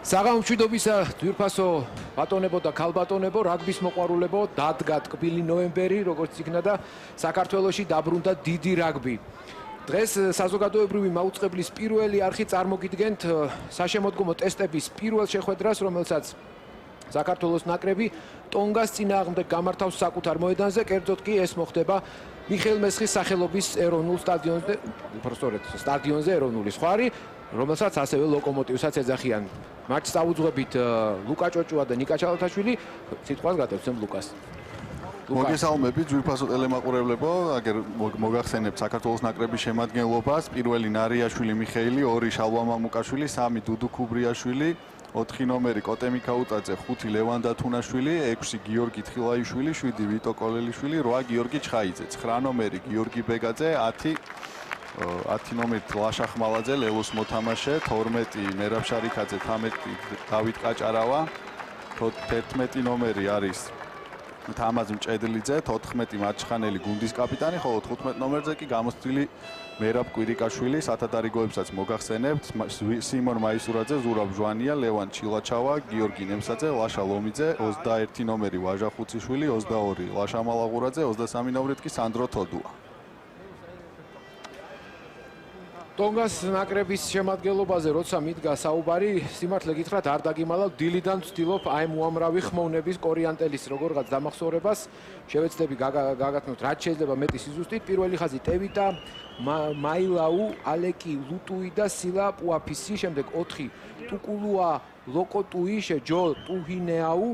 საღამომშვიდობისა ძვირფასო ბატონებო და ქალბატონებო, რაგბის მოყვარულებო, დადგა ტკბილი ნოემბერი, როგორც იქნა და საქართველოში დაბრუნდა დიდი რაგბი. დღეს საზოგადოებრივი მაუწყებლის პირველი არხი წარმოგიდგენთ საშემოდგომო ტესტების პირველ შეხვედრას, რომელსაც საქართველოს ნაკრები ტონგას წინააღმდეგ გამართავს საკუთარ მოედანზე, კერძოდ კი ეს მოხდება მიხეილ მესხის სახელობის ეროვნულ სტადიონზე, უბრალოდ სტადიონზე ეროვნული სხვარი, რომელსაც ასევე ლოკომოტივსაც ეძახიან. მატჩს წაუძღვებით ლუკა ჭოჭუა და ნიკა ჩალათაშვილი, სიტყვას გადავცემ ლუკას. მოგესალმებით ძვირფასო ტელემაყურებლებო, აგერ მოგახსენებთ საქართველოს ნაკრების შემადგენლობას, პირველი ნარიაშვილი მიხეილი, 2 შალვა მამუკაშვილი, 3 დუდუ ქუბრიაშვილი, 4 ნომერი კოტე მიქაუტაძე, 5 ლევან დათუნაშვილი, 6 გიორგი თხილაიშვილი, 7 ვიტო კოლელიშვილი, 8 გიორგი ჩხაიძე, 9 ნომერი გიორგი ბეგაძე, 10 ნომერი ლაშა ხმალაძე, ლელოს მოთამაშე, 12 მერაბ შარიქაძე, 13 დავით კაჭარავა, 11 ნომერი არის თამაზ მჭედლიძე, 14 მარჩხანელი გუნდის კაპიტანი, ხოლო 15 ნომერზე კი გამოცდილი მერაბ კვირიკაშვილი, სათადარიგოებსაც მოგახსენებთ, სიმონ მაისურაძე, ზურაბ ჟვანია, ლევან ჩილაჩავა, გიორგი ნემსაძე, ლაშა ლომიძე, 21 ნომერი ვაჟა ხუციშვილი, 22 ლაშა მალაღურაძე, 23 ნომრით კი სანდრო თოდუა. ტონგას ნაკრების შემადგენლობაზე როცა მიდგა საუბარი, სიმართლე გითხრათ არ დაგიმალავ, დილიდან ვცდილობ აი ამ უამრავი ხმოვნების კორიანტელის როგორღაც დამახსოვრებას, შევეცდები გაგაცნოთ რაც შეიძლება მეტი სიზუსტით. პირველი ხაზი ტევიტა, მაილაუ, ალეკი, ლუტუი და სილა პუაფისი, შემდეგ 4 ტუკულუა, ლოკოტუი, ჯო ტუჰინეაუ,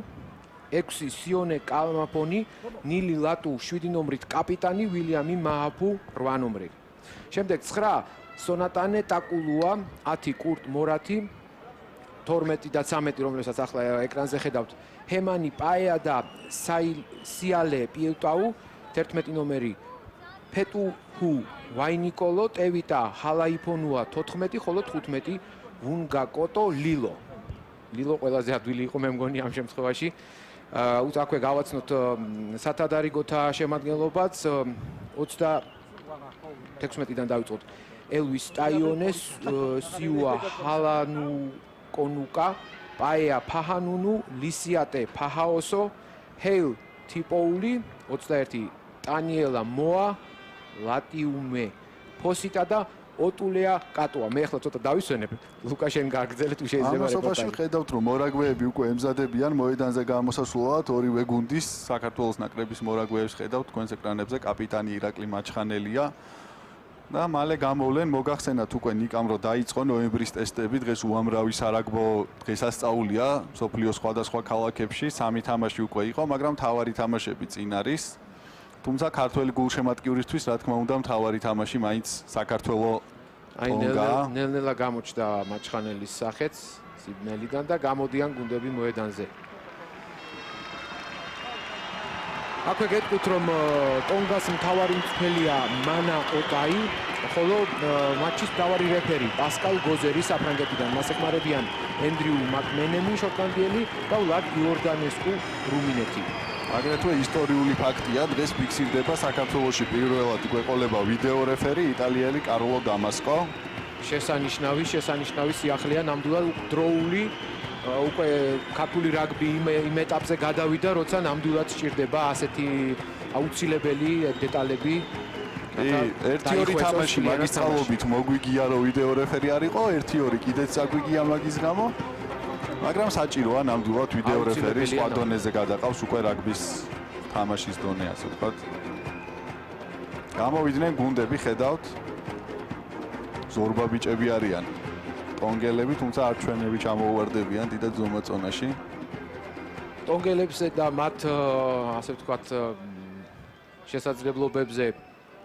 6 სიონე კალმაფონი, ნილი ლატუ 7 ნომრით კაპიტანი, ვილიამი მააფუ 8 ნომრით. შემდეგ 9 სონატანე ტაკულუა, 10 კურტ მორათი, 12 და 13 რომელსაც ახლა ეკრანზე ხედავთ, ჰემანი პაეა და სიალე პიუტაუ, 11 ნომერი ფეტუჰუ ვაინიკოლო, ტევიტა ჰალაიფონუა 14, ხოლო 15 ვუნგაკოტო ლილო. ლილო ყველაზე ადვილი იყო მე მგონი ამ შემთხვევაში. აქვე გავაცნოთ სათადარიგოთა შემადგენლობაც 16-დან დავიწყოთ. ელვის ტაიონეს, სიუა ჰალანუ კონუკა, პაეა ფაჰანუნუ, ლისიატე ფაჰაოსო, ჰეილ თიპოული, 21 ტანიელა მოა, ლატიუმე ფოსიტა და ოტულეა კატოა. მე ახლა ცოტა დავისვენებ, ლუკა შენ გააგრძელეთ თუ შეიძლება რეპორტაჟი. ამასობაში ხედავთ რომ მორაგბეები უკვე ემზადებიან მოედანზე გამოსასვლელად, ორივე გუნდის საქართველოს ნაკრების მორაგბეებს ხედავთ თქვენს ეკრანებზე, კაპიტანი ირაკლი მაჩხანელია. და მალე გამოვლენ, მოგახსენათ უკვე ნიკამ რომ დაიწყო ნოემბრის ტესტები, დღეს უამრავი სარაგბო დღესასწაულია სოფლიოს სხვადასხვა ქალაქებში, 3 თამაში უკვე იყო, მაგრამ მთავარი თამაშები წინ არის. თუმცა ქართველი გულშემატკივრისთვის, რა თქმა უნდა, მთავარი თამაში მაინც საქართველო ტონგა. ნელ-ნელა გამოჩნდა მაჩხანელის სახეც სიბნელიდან და გამოდიან გუნდები მოედანზე. აქვე გეტყვით რომ ტონგას მთავარი მწვრთნელია მანა ოტაი, ხოლო მატჩის მთავარი რეფერი პასკალ გოზერი საფრანგეთიდან, მას ეხმარებიან ენდრიუ მაკმენემი შოტლანდიელი და ვლად იორდანესკუ რუმინეთი. აგრეთვე ისტორიული ფაქტია, დღეს ფიქსირდება საქართველოში პირველად გვეყოლება ვიდეო რეფერი იტალიელი კარლო დამასკო. შესანიშნავი სიახლეა, ნამდვილად დროული უკვე ქართული რაგბი იმ ეტაპზე გადავიდა, როცა ნამდვილად სჭირდება ასეთი აუცილებელი დეტალები. 1-2 თამაში მაგისტრალობით მოგვიგია რომ ვიდეო რეფერი არ იყო, 1-2 კიდეც აგვიგია მაგის გამო. მაგრამ საჭიროა ნამდვილად ვიდეო რეფერი სხვა დონეზე გადაყავს უკვე რაგბის თამაშის დონე, ასე ვთქვათ. გამოვიდნენ გუნდები, ხედავთ. ზორბა ბიჭები არიან. ტონგელები, თუმცა არ ჩვენები ჩამოუვარდებიან დიდად ზომაწონაში. ტონგელებს და მათ ასე ვთქვათ შესაძლებლობებზე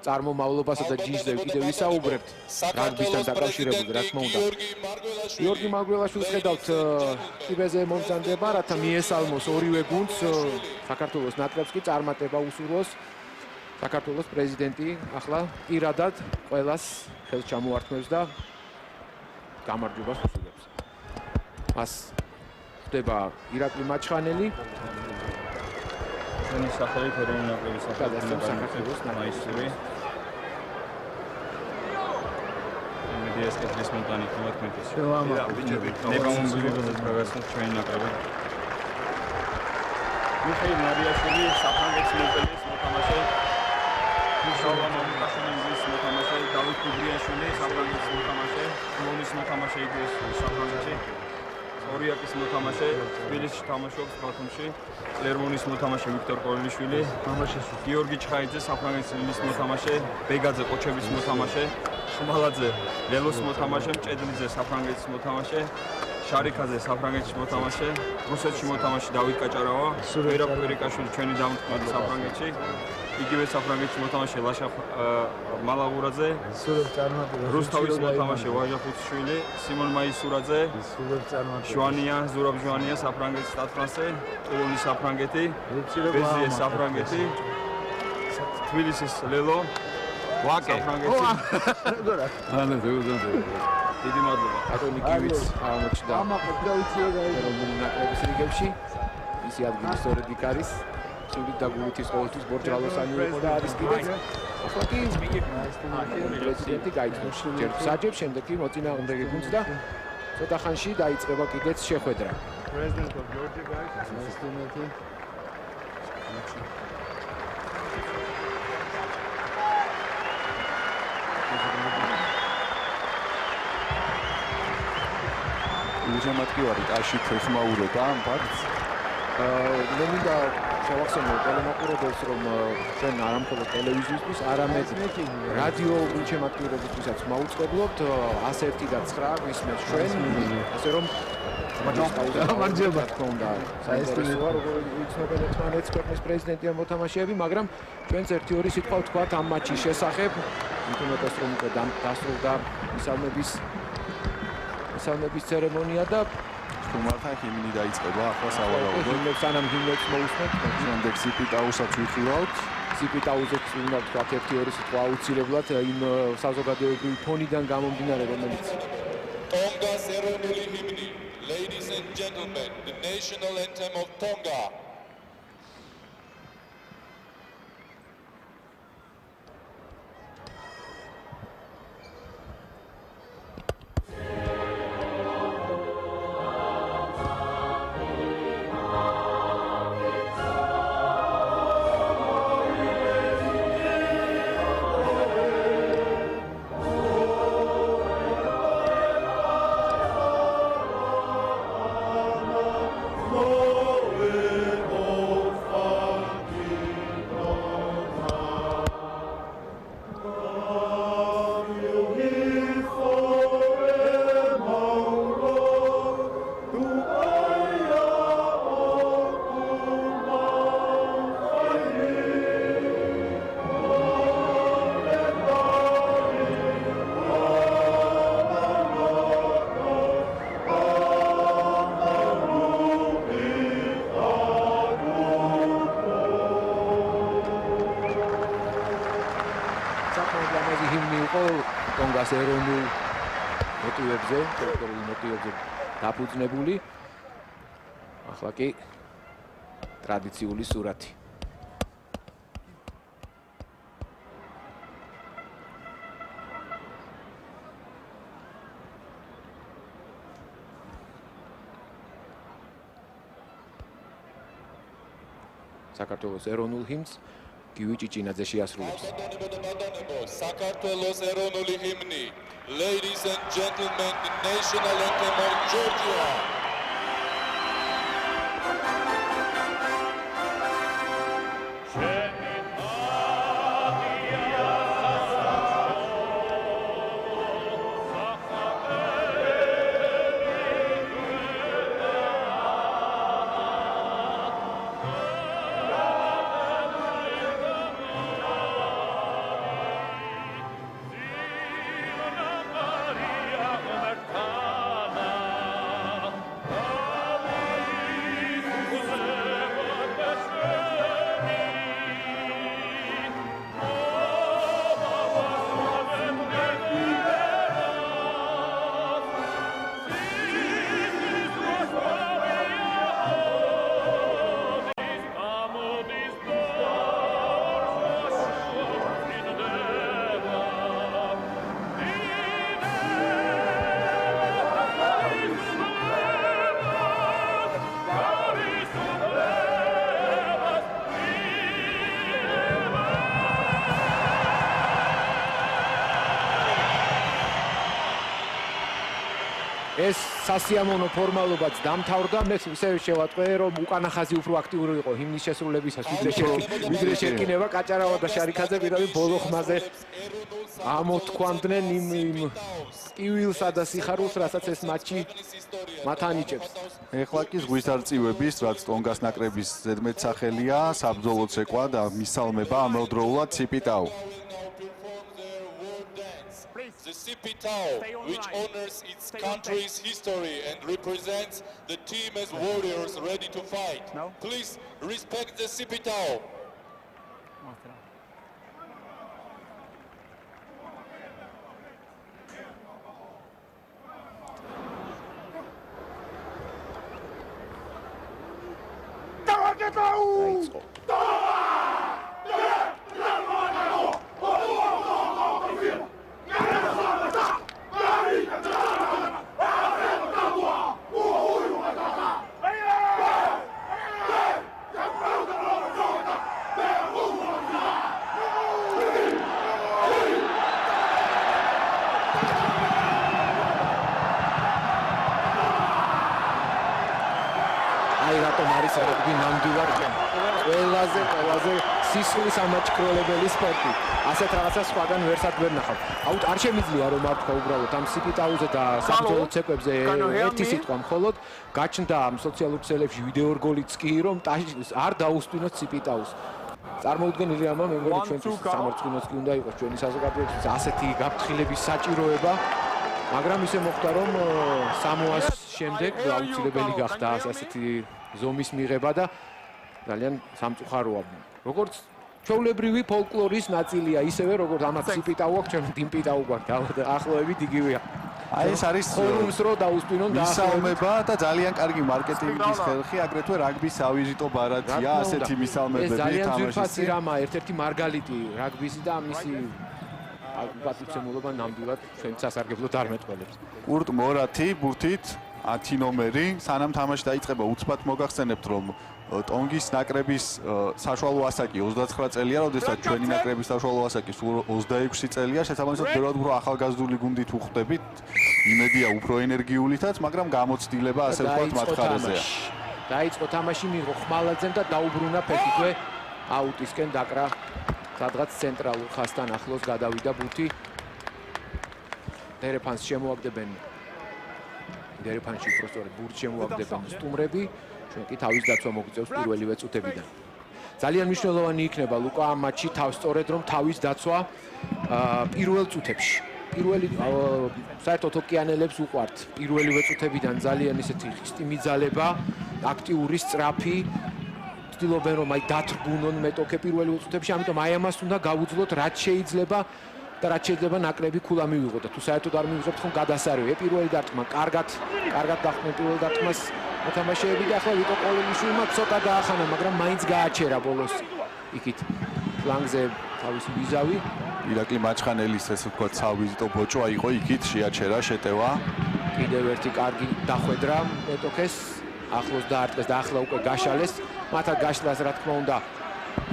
წარმომავლობასა და ჯიშზე კიდევ ვისაუბრებთ რაგბისთან დაკავშირებით, რა თქმა უნდა. გიორგი მარგველაშვილს ხედავთ ტიბეზე მომწანდება, რათა მიესალმოს ორივე გუნდს, საქართველოს ნაკრებს კი წარმატება უსურვოს. საქართველოს პრეზიდენტი ახლა პირადად ყველას ხელს ჩამოართმევს და გამარჯვებას უსურვებს. მას ხდება ირაკლი მაჩხანელი. ჩვენი სახელით ეროვნული ნაკრების საქართველოს მაისური. გურიას კეთილის მონტანი თემათმეტის. შევამაყობ. ნებამობილობაზე პროგრესს ჩვენი ნაკრები. მიხეილ მარიაშვილი საფრანგეთის მონპელიეს მოთამაშე. შალვამამუკაშვილის მოთამაშე, დავით გუბრიაშვილი საფრანგეთის მოთამაშე, მონის მოთამაშე იგივე საფრანგეთში. ორიაკის მოთამაშე, თბილისში თამაშობს ბათუმში. ლერმონის მოთამაშე ვიქტორ კორელიშვილი, გიორგი ჩხაიძე საფრანგეთის ლილის მოთამაშე, ბეგაძე ყოჩების მოთამაშე, ხმალაძე ლელოს მოთამაშე, მჭედლიძე საფრანგეთის მოთამაშე, შარიქაძე საფრანგეთის მოთამაშე, რუსეთში მოთამაშე დავით კაჭარავა, ვერა ფერიკაშვილი ჩვენი დამთქმელი საფრანგეთში, იგივე საფრანგეთის მოთამაშე ლაშა მალაღურაძე, რუსთავის მოთამაშე ვაჟა ხუციშვილი, სიმონ მაისურაძე, ზურაბ ჟვანია საფრანგეთის სტატფრანსე, ტულონის საფრანგეთი, ბეზიე საფრანგეთი, თბილისის ლელო, საფრანგეთი. დიდი მადლობა. ატონი გივიც აღმოჩნდა ეროვნული ნაკრების რიგებში. ისი ადგილი სწორედ იქ არის. სულით და გულით ის ყოველთვის ბორჯალოსანი იყო და არის კიდეც. ახლა კი პრეზიდენტი გაიცნობს ჯერ საჯებს, შემდეგ კი მოწინააღმდეგე გუნდს და ცოტა ხანში დაიწყება კიდეც შეხვედრა. უზემატკივარი ტაში ხმაურება ამ ფაქტს. მე მინდა შევახსენო ტელემაყურებელს, რომ ჩვენ არა მხოლოდ ტელევიზიისთვის, არამედ რადიო გულშემატკივრებისთვისაც მაუწყებლობთ 101.9 ვისმენთ ჩვენ, ასე რომ გამარჯობა თქმა უნდა. საინტერესოა როგორ იცნობენ ერთმანეთს ქვეყნის პრეზიდენტი და მოთამაშეები, მაგრამ ჩვენც 1-2 სიტყვა ვთქვათ ამ მატჩის შესახებ, თუმცა რომ უკვე დასრულდა მისალმების ცერემონია და თუმცა ჰიმნი დაიწყება ახლა სავარაუდოდ. სანამ ჰიმნს მოусმენთ, შემდეგ სიპიტაუსაც ვიხილავთ. სიპიტაუზეც უნდა ვთქვათ 1-2 სიტყვა აუცილებლად იმ საზოგადოებრივი ფონიდან გამომდინარე, რომელიც Tonga's ეროვნული ჰიმნი. Ladies and gentlemen, the national anthem of Tonga. ტონგას ეროვნულ მოტივებზე, კულტურულ მოტივებზე დაფუძნებული. ახლა კი ტრადიციული სურათი. საქართველოს ეროვნულ ჰიმნს გივი ჭიჭინაძე შეასრულებს. საქართველოს ეროვნული ჰიმნი. Ladies and gentlemen, the national anthem of Georgia. ეს სასიამოვნო ფორმალობაც დამთავრდა. მე ისე შევატყვე, რომ უკანა ხაზი უფრო აქტიური იყო ჰიმნის შესრულებისას, ვიდრე შეკინება კაჭარავა და შარიქაძე პირდაპირ ბოლო ხმაზე ამოთქვამდნენ იმ ტივილსა და სიხარულს, რასაც ეს მატჩი მათ ანიჭებს. ეხლა კი ზღვის არწივების, რაც ტონგას ნაკრების ზედმეტსახელია, საბრძოლოდ ცეკვა და მისალმება ამავდროულად ციპიტაუ. The Sipitao, which honors its country's history and represents the team as warriors ready to fight. Please respect the Sipitao. აი რატომ არის რაგბი ნამდვილად ყველაზე სისხლის ამაჩქროლებელი სპორტი. ასეთ რაღაცას სხვაგან ვერსად ვერ ნახავ. აუთ არ შემიძლია რომ აფხო უბრალოდ ამ სიპიტაუზე და საბრძოლო ცეკვებზე ერთი სიტყვა მხოლოდ გაჩნდა ამ სოციალურ ქსელებში ვიდეო რგოლიც კი რომ არ დაუსტვინოთ სიპიტაუს. წარმოუდგენელი ამა მე მგონი ჩვენთვის სამარცხინოც კი უნდა იყოს ჩვენი საზოგადოებისთვის ასეთი გაფრთხილების საჭიროება. მაგრამ ისე მოხდა რომ სამოას შემდეგ აუცილებელი გახდა ასეთი ზომის მიღება და ძალიან სამწუხაროა. როგორც ჩვეულებრივი ფოლკლორის ნაწილია, ისევე როგორც ამათ სიპიტაუ აქვს, ჩვენ დიმპიტაუ გვაქვს და ახლოებით იგივეა. აი ეს არის ფორუმს რო დაუსტვინონ და მისალმება და ძალიან კარგი მარკეტინგის ხერხი, აგრეთვე რაგბის ავიზიტო ბარათია ასეთი მისალმებები თამაშის. ეს ძალიან თამაშის. ძვირფასი რამაა, ერთ-ერთი მარგალიტი რაგბისი და მისი პატივცემულობა ნამდვილად ჩვენ სასარგებლოდ არ მეტყველებს. კურტ მორათი ბურთით 10 ნომერი, სანამ თამაში დაიწყება უცბად მოგახსენებთ რომ ტონგის ნაკრების საშუალო ასაკი 29 წელია, როდესაც ჩვენი ნაკრების საშუალო ასაკი სულ 26 წელია, შესაბამისად ბევრად უფრო ახალგაზრდული გუნდით უხდებით. იმედია უფრო ენერგიულითაც, მაგრამ გამოცდილება ასე ვთქვათ მათ ხარეზეა. დაიწყო თამაში, მიიღო ხმალაძემ და დაუბრუნა ფეხითვე აუტისკენ დაკრა. სადღაც ცენტრალურ ხაზთან ახლოს გადავიდა ბურთი. დერეფანს შემოაგდებენ. დერეფანში უფრო სწორედ ბურთს შემოაგდებენ სტუმრები. ჩვენ კი თავის დაცვა მოგიწევს პირველივე წუთებიდან. ძალიან მნიშვნელოვანი იქნება ლუკა ამ მატჩში სწორედ რომ თავის დაცვა პირველ წუთებში. პირველი საერთოდ ოკეანელებს უყვართ პირველივე წუთებიდან ძალიან ისეთი ხისტი მიძალება, აქტიური სწრაფი ცდილობენ რომ აი დათრგუნონ მეტოქე პირველივე წუთებში, ამიტომ აი ამას უნდა გავუძლოთ რაც შეიძლება და რაც შეიძლება ნაკლები ქულა მივიღოთ და თუ საერთოდ არ მივიღებთ ხომ გადასარევია პირველი დარტყმა, კარგად დახვდნენ პირველ დარტყმას მოთამაშეები და ახლა ვიტო ყოლელიშვილმა ცოტა გაახანა, მაგრამ მაინც გააჩერა ბოლოს იქით ფლანგზე თავისი ვიზავი. ირაკლი მაჩხანელის ესე ვთქვათ სავიზიტო ბოჭო აიყო იქით შეაჩერა შეტევა. კიდევ ერთი კარგი დახვედრა მეტოქეს ახლოს დაარტყეს და ახლა უკვე გაშალეს. მათად გაშლას რა თქმა უნდა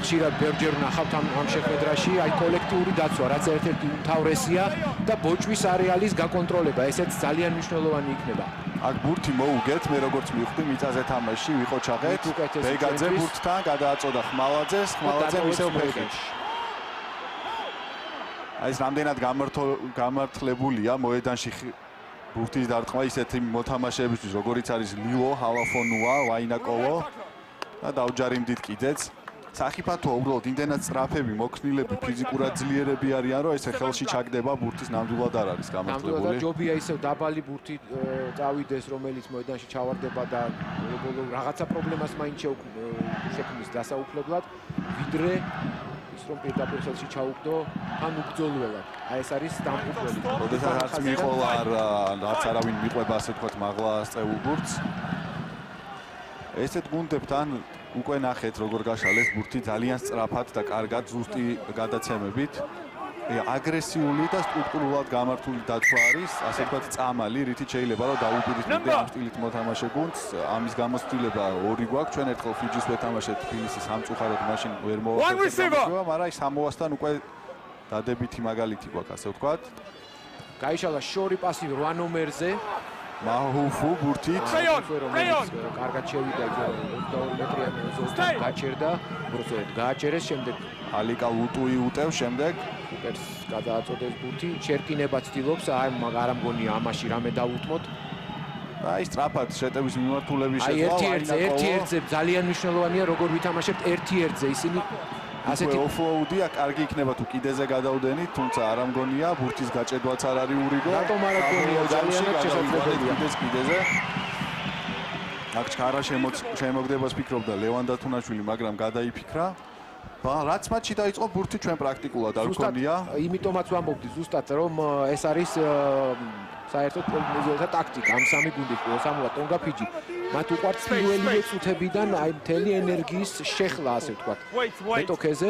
ხშირად ბევრჯერ ვნახავთ ამ შეხვედრაში აი კოლექტიური დაცვა, რაც ერთ-ერთი უმთავრესია და ბოჭვის არეალის გაკონტროლება, ესეც ძალიან მნიშვნელოვანი იქნება. აქ ბურთი მოუგეთ, მე როგორც მივხვდი მიწაზე თამაში ვიყოჩაღეთ. ბეგაძე ბურთთან გადააწოდა ხმალაძეს, ხმალაძემ ისევ ფეხით. აი ეს რამდენად გამართლებულია მოედანში ბურთის დარტყმა ისეთი მოთამაშეებისთვის, როგორიც არის ლილო, ჰალაფონუა, ვაინაკოვო და დავჯარიმდით კიდეც. სახიფათოა უბრალოდ იმდენად სწრაფები, მოქნილები, ფიზიკურად ძლიერები არიან, რომ ესე ხელში ჩაგდება ბურთის ნამდვილად არ არის გამართლებული. ნამდვილად ჯობია ისევ დაბალი ბურთი წავიდეს, რომელიც მოედანში ჩავარდება და ბოლო რაღაცა პრობლემას მაინც შექმნის დასაუფლებლად, ვიდრე ის რომ პირდაპირ ხელში ჩაუგდო თან უბრძოლველად. აი ეს არის დამფუძნებელი. როდესაც არც მიყოლა რაც არავინ მიყვება ასე ვთქვათ მაღლა წეულ ბურთს. ესეთ გუნდებთან უკვე ნახეთ როგორ გაშალეს ბურთი ძალიან სწრაფად და კარგად ზუსტი გადაცემებით. აგრესიული და სტრუქტურულად გამართული დაცვა არის, ასე ვთქვათ წამალი, რითიც შეიძლება რომ დაუპირისპირდე ამ სტილით მოთამაშე გუნდს. ამის გამოცდილება ორი გვაქვს. ჩვენ ერთხელ ფიჯის ვეთამაშეთ თბილისის სამწუხაროდ მაშინ ვერ მოვახერხებია, მაგრამ აი სამოასთან უკვე დადებითი მაგალითი გვაქვს, ასე ვთქვათ. გაიშალა შორი პასი 8 ნომერზე. მაჰუფუ ბურთით კარგად შევიდა 22 მეტრიანი ზოლთან გაჩერდა უბრალოდ გააჩერეს შემდეგ ალიკა ლუტუი უტევს შემდეგ სუპერს გადააწოდეს ბურთი შერკინება ცდილობს არ ამგონია ამაში რამე დაუთმოთ აი სწრაფად შეტევის მიმართულების აი შეცვლა ერთ-ერთზე ძალიან მნიშვნელოვანია როგორ ვითამაშებთ ერთ-ერთზე ისინი ასეთი ოფლოუდია კარგი იქნება თუ კიდეზე გადავდენით თუმცა არ ამგონია ბურთის გაჭედვაც არ არის ურიგო რატომ არ ამგონია ძალიანაც შესაძლებელია კიდეზე აქ ჩქარა შემოგდებას ფიქრობდა ლევან დათუნაშვილი მაგრამ გადაიფიქრა რაც მატჩი დაიწყო ბურთი ჩვენ პრაქტიკულად არ გქონია იმიტომაც ვამბობდი ზუსტად რომ ეს არის საერთოდ მეზოთა ტაქტიკა ამ სამი გუნდის სამოა ტონგა ფიჯი მათ უყვართ პირველივე წუთებიდან აი მთელი ენერგიის შეხლა ასე ვთქვათ მეტოქეზე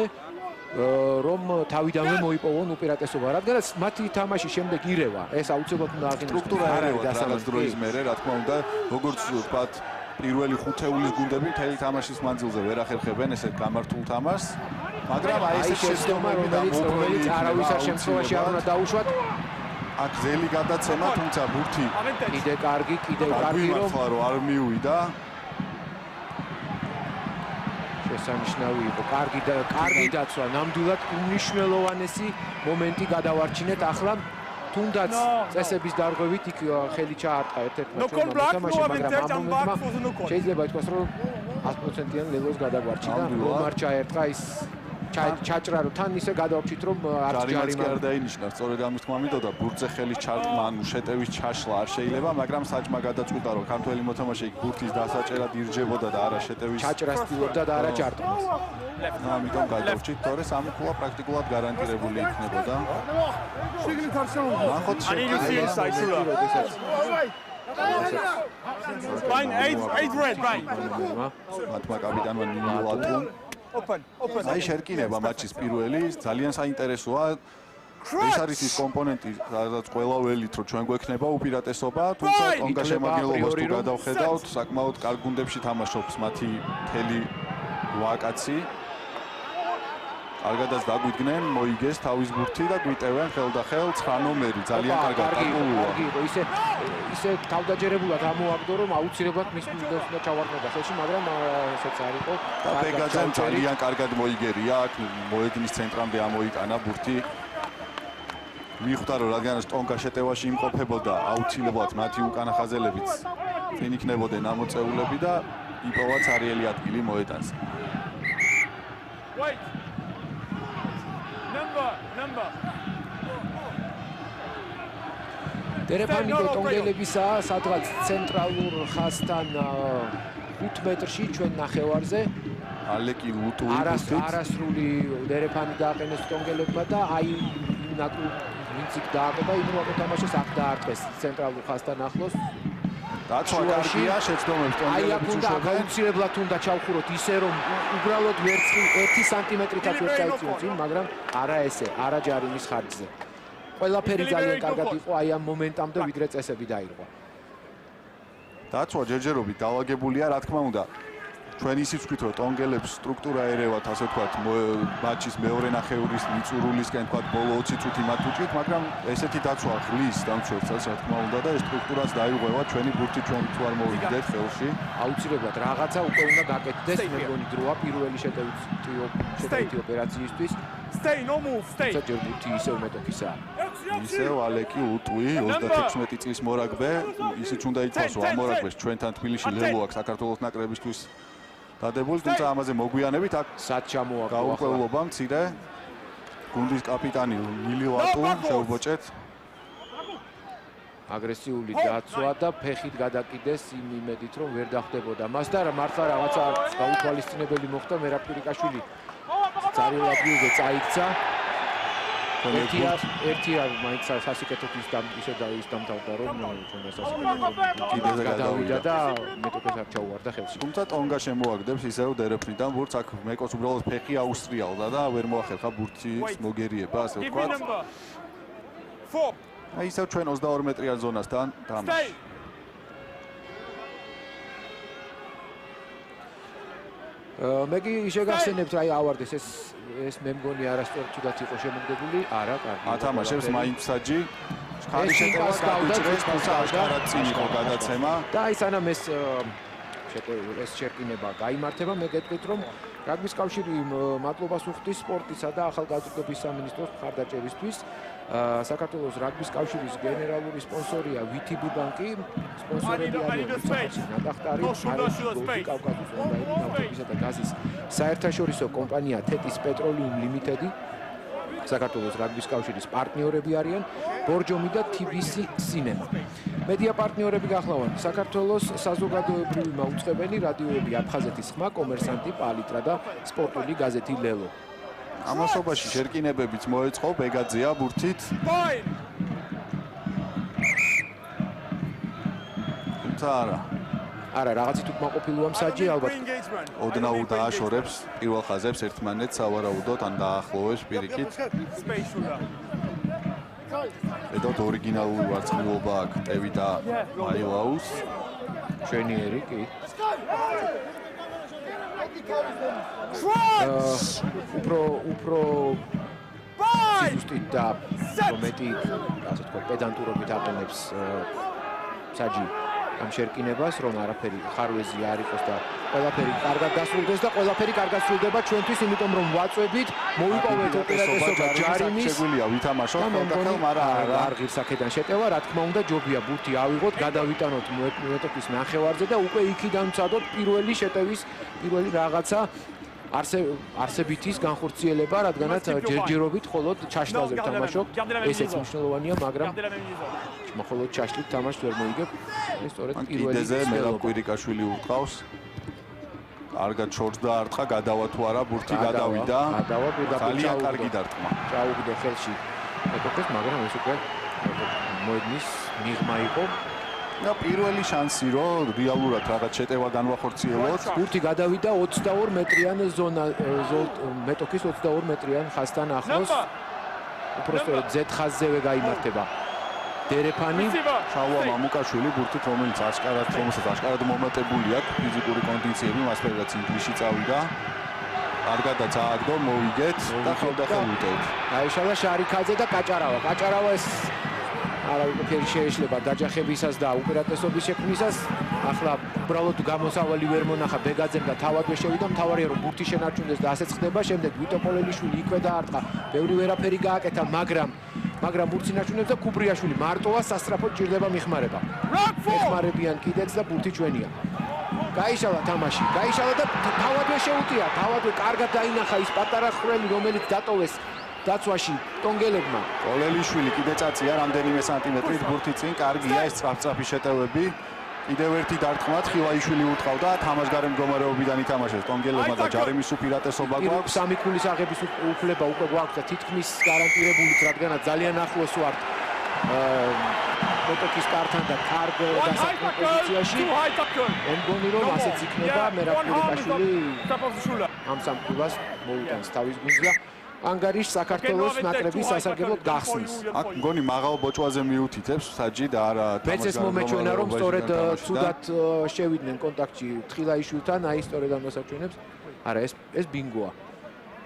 რომ თავიდანვე მოიპოვონ უპირატესობა რადგანაც მათი თამაში შემდეგ ირევა ეს აუცილებლად უნდა აღინიშნოს სტრუქტურა ერევა რაღაც დროის მერე რა თქმა უნდა როგორც ვთქვათ პირველი ხუთეულის გუნდები მთელი თამაშის მანძილზე ვერ ახერხებენ ესეთ გამართულ თამაშს მაგრამ აი ეს შეცდომა რომელიც არავის არ შემთხვევაში არ უნდა დაუშვათ აქ ზელი გადაცემა თუმცა ბურთი კიდე კარგი რომ არ მიუვიდა შესანიშნავი იყო კარგი დაცვა ნამდვილად უნიშნელოვანესი მომენტი გადავარჩინეთ ახლა თუნდაც წესების დარღვევით იქ ხელი ჩაარტყა ერთ-ერთმა თამაშში მაგრამ ამ მომენტმა შეიძლება ითქვას რომ 100%-იან ლეველს გადაგვარჩინა რომ არ ჩაერტყა ის ჩაჭრა რომ თან ისე გადავჭით რომ არც ჯარიმაც არ დაინიშნა სწორედ ამის თქმა მინდოდა ბურთზე ხელის ჩარტყმა ანუ შეტევის ჩაშლა არ შეიძლება მაგრამ საჭმა გადაწყვიტა რომ ქართველი მოთამაშე იქ ბურთის დასაჭერად ირჯებოდა და არა შეტევის ჩაჭრას ცდილობდა და არა ჩარტყმას ამიტომ გადავჭით თორე სამი ქულა პრაქტიკულად გარანტირებული იქნებოდა შიგნით არ შეუძლია ნახოთ Fine, 8 red, right. მათმა კაპიტანმა ნილატუ Open. აი შერკინება მატჩის პირველი ძალიან საინტერესოა ეს არის ის კომპონენტი სადაც ყველა ველით რომ ჩვენ გვექნება უპირატესობა თუმცა ტონგა შემადგენლობას თუ გადავხედავთ საკმაოდ კარგ გუნდებში თამაშობს მათი მთელი ვაკაცი კარგადაც დაგვიდგნენ მოიგეს თავის ბურთი და გვიტევენ ხელდახელ 9 ნომერი ძალიან კარგად დაკოლუა კარგი იყო ისე თავდაჯერებულად ამოაგდო რომ აუცილებლად მის გუნდს უნდა ჩავარდნოდა ხელში მაგრამ ესეც არ იყო და ბეგაძემ ძალიან კარგად მოიგერია აქ მოედნის ცენტრამდე ამოიტანა ბურთი მიხვდა რომ რადგანაც ტონგა შეტევაში იმყოფებოდა აუცილებლად მათი უკანა ხაზელებიც წინ იქნებოდნენ ამოწეულები და იპოვა ცარიელი ადგილი მოედანს Number. დერეფანიდო ტონგელებისა სადღაც ცენტრალურ ხაზთან 5 მეტრში ჩვენ ნახევარზე ალეკი ლუტუი არასრული დერეფანი დააყენეს ტონგელებმა და აი ვინც იქ დააყენა იმ მოთამაშეს აქ დაარტყეს ცენტრალურ ხაზთან ახლოს დაცვა კარგია შეცდომებს ტონგელებს უშვებენ აუცილებლად უნდა ჩავხუროთ ისე რომ უბრალოდ ვერცხლი 1 სანტიმეტრითაც ვერ წაიწვიოს იმ მაგრამ არა ესე არა ჯარიმის ხარჯზე ყველაფერი ძალიან კარგად იყო აი ამ მომენტამდე ვიდრე წესები დაირღვა დაცვა ჯერჯერობით დავაგებულია რა თქმა უნდა ჩვენ ისიც ვთქვით რომ ტონგელებს სტრუქტურა ერევათ ასე ვთქვათ მატჩის მეორე ნახევრის მიწურულისკენ ვთქვათ ბოლო 20 წუთი მათ უჭირთ მაგრამ ესეთი დაცვა ღლის დამცველსაც რა თქმა უნდა და ეს სტრუქტურაც დაიღვევა ჩვენი ბურთი ჩვენ თუ არ მოვიგდეთ ხელში აუცილებლად რაღაცა უკვე უნდა გაკეთდეს მე მგონი დროა პირველი შეტევითი ოპერაციისთვის Stay, no move, stay. საჯერ ბურთი ისევ მეტოქისა ისევ ალეკი უტუი 36 წლის მორაგბე ისიც უნდა ითქვას რომ ამ მორაგბეს ჩვენთან თბილისში ლელო აქვს საქართველოს ნაკრებისთვის დადებული თუმცა ამაზე მოგვიანებით აქ სად ჩამოაყვა გაუყევლობა მცირე გუნდის კაპიტანი ნილატუ შეუბოჭეთ აგრესიული დაცვა და ფეხით გადაკიდეს იმ იმედით რომ ვერ დახდებოდა მას და მართლა რაღაცა გაუთვალისწინებელი მოხდა მერაბ-კირიკაშვილი ძალიან ადგილზე წაიქცა ერთი არ მაინც სასიკეთოდ ისე დამთავრდა რომ ჩვენ სასიკეთოდ გადავიდა და მეტოქეს არ ჩაუვარდა ხელში თუმცა ტონგა შემოაგდებს ისევ დერეფნიდან ბურთს აქ მეკოს უბრალოდ ფეხი აუსტრიალდა და ვერ მოახერხა ბურთის მოგერიება ასე ვთქვათ აი ისევ ჩვენ 22 მეტრიან ზონასთან თამაში მე კი შეგახსენებთ აი ავარდეს ეს მე მგონი არასწორად თუდად იყო შემოგდებული არა კარგი ათამაშებს მაინცაჯი ხარი შეტევა გადაჭრეს, თუმცა აშკარად წინ იყო გადაცემა. და აი სანამ ეს შეკინება გაიმართება, მე გეტყვით რომ რაგბის კავშირი მადლობას უხდის სპორტისა და ახალგაზრდობის სამინისტროს მხარდაჭერისთვის. საქართველოს რაგბის კავშირის გენერალური სპონსორია VTB ბანკი, სპონსორები არიან ნატახტარი, კავკასიის ონლაინ ნავთობისა და გაზის საერთაშორისო კომპანია თეთის პეტროლიუმ ლიმინტედი. საქართველოს რაგბის კავშირის პარტნიორები არიან ბორჯომი და TBC სინემა. მედია პარტნიორები გახლავენ საქართველოს საზოგადოებრივი მაუწყებელი რადიოები აფხაზეთის ხმა, კომერსანტი, პალიტრა და სპორტული გაზეთი ლელო. ამასობაში შერკინებებიც მოეწყო ბეგაძეა ბურთით. თუმცა არა, რაღაცით უკმაყოფილოა მსაჯი ალბათ. ოდნავ დააშორებს პირველ ხაზებს ერთმანეთს სავარაუდოდ ან დაახლოვებს პირიქით. ედოთ ორიგინალური ვარცხნილობა აქვს ტევი და მაილაუს. შვენიერი კი. უფრო სიზუსტით და მეტი, ასე თქვა, პედანტურობით აყენებს მსაჯი ამ შერკინებას, რომ არაფერი ხარვეზი არ იყოს და ყველაფერი კარგად დასრულდეს და ყველაფერი კარგად სრულდება ჩვენთვის, იმიტომ რომ ვაწვევით, მოვიპოვეთ უპირატესობა ჯარიმის. შეგვიძლია ვითამაშოთ ხელ, მაგრამ არ ღირს აქედან შეტევა, რა თქმა უნდა, ჯობია ბურთი ავიღოთ, გადავიტანოთ მეტოქის ნახევარზე და უკვე იქიდან ვცადოთ პირველი შეტევის, პირველი რაღაცა არსებითის განხორციელება, რადგანაც ჯერჯერობით მხოლოდ ჩაშლაზე ვთამაშობთ. ესეც მნიშვნელოვანია, მაგრამ მხოლოდ ჩაშლით თამაშს ვერ მოიგებ. ეს სწორედ პირველი კიდეზე მელამ კვირიკაშვილი ურყავს. კარგად შორს დაარტყა, გადავა თუ არა, ბურთი გადავიდა. ძალიან კარგი დარტყმა. ჩაუგდო ხელში მეტოქეს, მაგრამ ეს უკვე მოედნის მიღმა იყო. და პირველი შანსი რომ რეალურად რაღაც შეტევა განვახორციელოთ. ბურთი გადავიდა 22 მეტრიან ზონა მეტოქის 22 მეტრიან ხაზთან ახლოს. უბრალოდ Z ხაზზევე გაიმართება. დერეფანი შალვა მამუკაშვილი ბურთით, რომელიც აშკარად მომატებული აქვს ფიზიკური კონდიციები, მას ფერად ინგლისში წავიდა. კარგადაც ააგდო, მოვიგეთ და ხელდახელ ვუტევთ. აიშალა შარიქაძე და კაჭარავა. კაჭარავა ეს არავითარი შეეშლება დაჯახებისას და უპირატესობის შექმნისას. ახლა უბრალოდ გამოსავალი ვერ მონახა ბეგაძემ და თავადვე შევიდა. მთავარია რომ ბურთი შენარჩუნდეს და ასეც ხდება. შემდეგ ვიტო პოლელიშვილი იქვე დაარტყა. ბევრი ვერაფერი გააკეთა, მაგრამ ბურთი ნარჩუნებს და კუბრიაშვილი მარტოა სასტრაფოდ ჭირდება მიხმარება. მიხმარებიან კიდეც და ბურთი ჩვენია. გაიშალა თამაში. გაიშალა და თავადვე შეუტია. თავადვე კარგად დაინახა ის პატარა ხრელი, რომელიც დატოვეს დაცვაში ტონგელებმა. პოლელიშვილი კიდე წაწია რამდენიმე სანტიმეტრით ბურთი წინ. კარგია ეს სწრაფი შეტევები. კიდევ ერთი დარტყმა ხილაიშვილი უტყავდა, თამაშგარე მდგომარეობიდან ითამაშეს ტონგელებმა და ჯარიმის უპირატესობა გვაქვს. სამი ქულის აღების უფლება უკვე გვაქვს და თითქმის გარანტირებულიც, რადგანაც ძალიან ახლოს ვართ მეტოქის კართან და კარგ დასაქმნელ პოზიციაში. მგონი რომ ასეც იქნება, მერაბ კვირიკაშვილი ამ სამკულას მოუტანს თავის გუნდზე. ანგარიშს საქართველოს ნაკრების სასარგებლოდ გახსნის. აქ მგონი მაღალ ბოჭვაზე მიუთითებს საჯი და არა მეც ეს მომეჩვენა რომ სწორედ ცუდად შევიდნენ კონტაქტში თხილაიშვილთან, აი სწორედ ამას აჩვენებს. არა, ეს ბინგოა.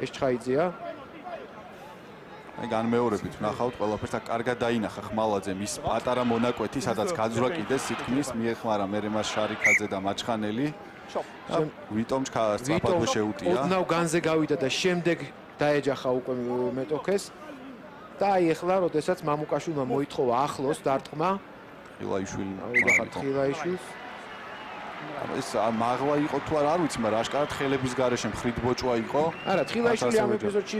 ეს ჩხაიძეა. აი განმეორებით ვნახავთ ყველაფერს და კარგად დაინახა ხმალაძე მის პატარა მონაკვეთი, სადაც გაძვრა კიდე სიტკნის მიეხმარა მერე მას შარიქაძე და მაჩხანელი. ვიტომ სწრაფადვე შეუტია. ოდნავ განზე გავიდა და შემდეგ დაეჯახა უკვე მეტოქეს და აი ახლა როდესაც მამუკაშვილმა მოითხოვა ახლოს დარტყმა ხილაიშვილი ხილაიშვილს ეს მაღლა იყო თუ არა არ ვიცი, მაგრამ აშკარად ხელების გარეშე მხრით ბოჭვა იყო. არა, ხილაიშვილი ამ ეპიზოდში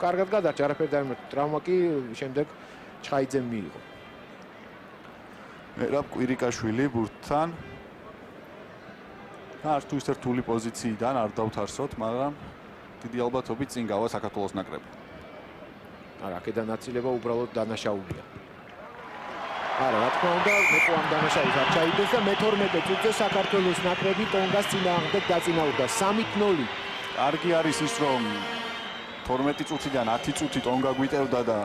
კარგად გადარჩა, არაფერი დაიმართა. ტრავმა კი შემდეგ ჩხაიძემ მიიღო. მერაბ კვირიკაშვილი ბურთთან არც თუ ის რთული პოზიციიდან არ დავთარსოთ, მაგრამ დიდი ალბათობით წინ გავა საქართველოს ნაკრები. არა, აქედან აცილება უბრალოდ დანაშაულია. არა, რა თქმა უნდა, მეტო ამ დანაშაულს არ ჩაიდეს და მე-12 წუთზე საქართველოს ნაკრები ტონგას წინააღმდეგ დაწინაურდა 3-0. კარგი არის ის, რომ 12 წუთიდან 10 წუთი ტონგა გვიტევდა და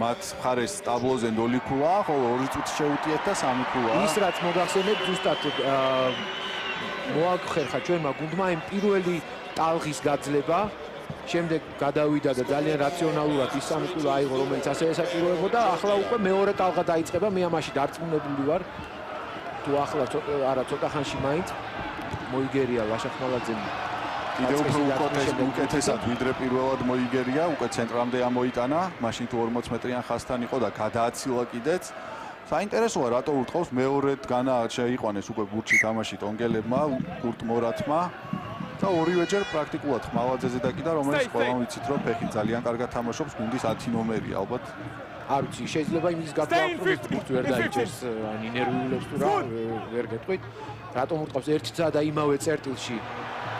მათ მხარეს ტაბლოზე 0 ქულა, ხოლო 2 წუთი შეუტიეთ და 3 ქულა. ის რაც მოგახსენებთ, ზუსტად მოახერხა ჩვენმა გუნდმა იმ პირველი ტალღის გაძლება, შემდეგ გადავიდა და ძალიან რაციონალურად ის სამი ქულა აიღო, რომელიც ასევე საჭიროებოდა. ახლა უკვე მეორე ტალღა დაიწყება. მე ამაში დარწმუნებული ვარ. თუ ახლა ცოტა ხანში მაინც მოიგერია ლაშახმალაძემ. კიდევ უფრო უკეთესად ვიდრე პირველად მოიგერია, უკვე ცენტრამდე ამოიტანა, მაშინ თუ 40 მეტრიან ხასთან იყო და გადააცილა კიდეც. საინტერესოა, რატო უთხოვს მეორედ შეიყვანეს უკვე ბურთში თამაში ტონგელებმა, კურტ მორათმა და ორივეჯერ პრაქტიკულად ხმალაძეზე დაკიდა, რომელიც ყველამ ვიცით, რომ ფეხი ძალიან კარგად თამაშობს, გუნდის 10 ნომერი ალბათ. არ ვიცი, შეიძლება იმის გაგზავნოს, რომ ბურთი ვერ დაიჭერს, ან ინერვიულებს თუ რა, ვერ გეტყვით. რატომ უთხოვს ერთი წა და იმავე წერტილში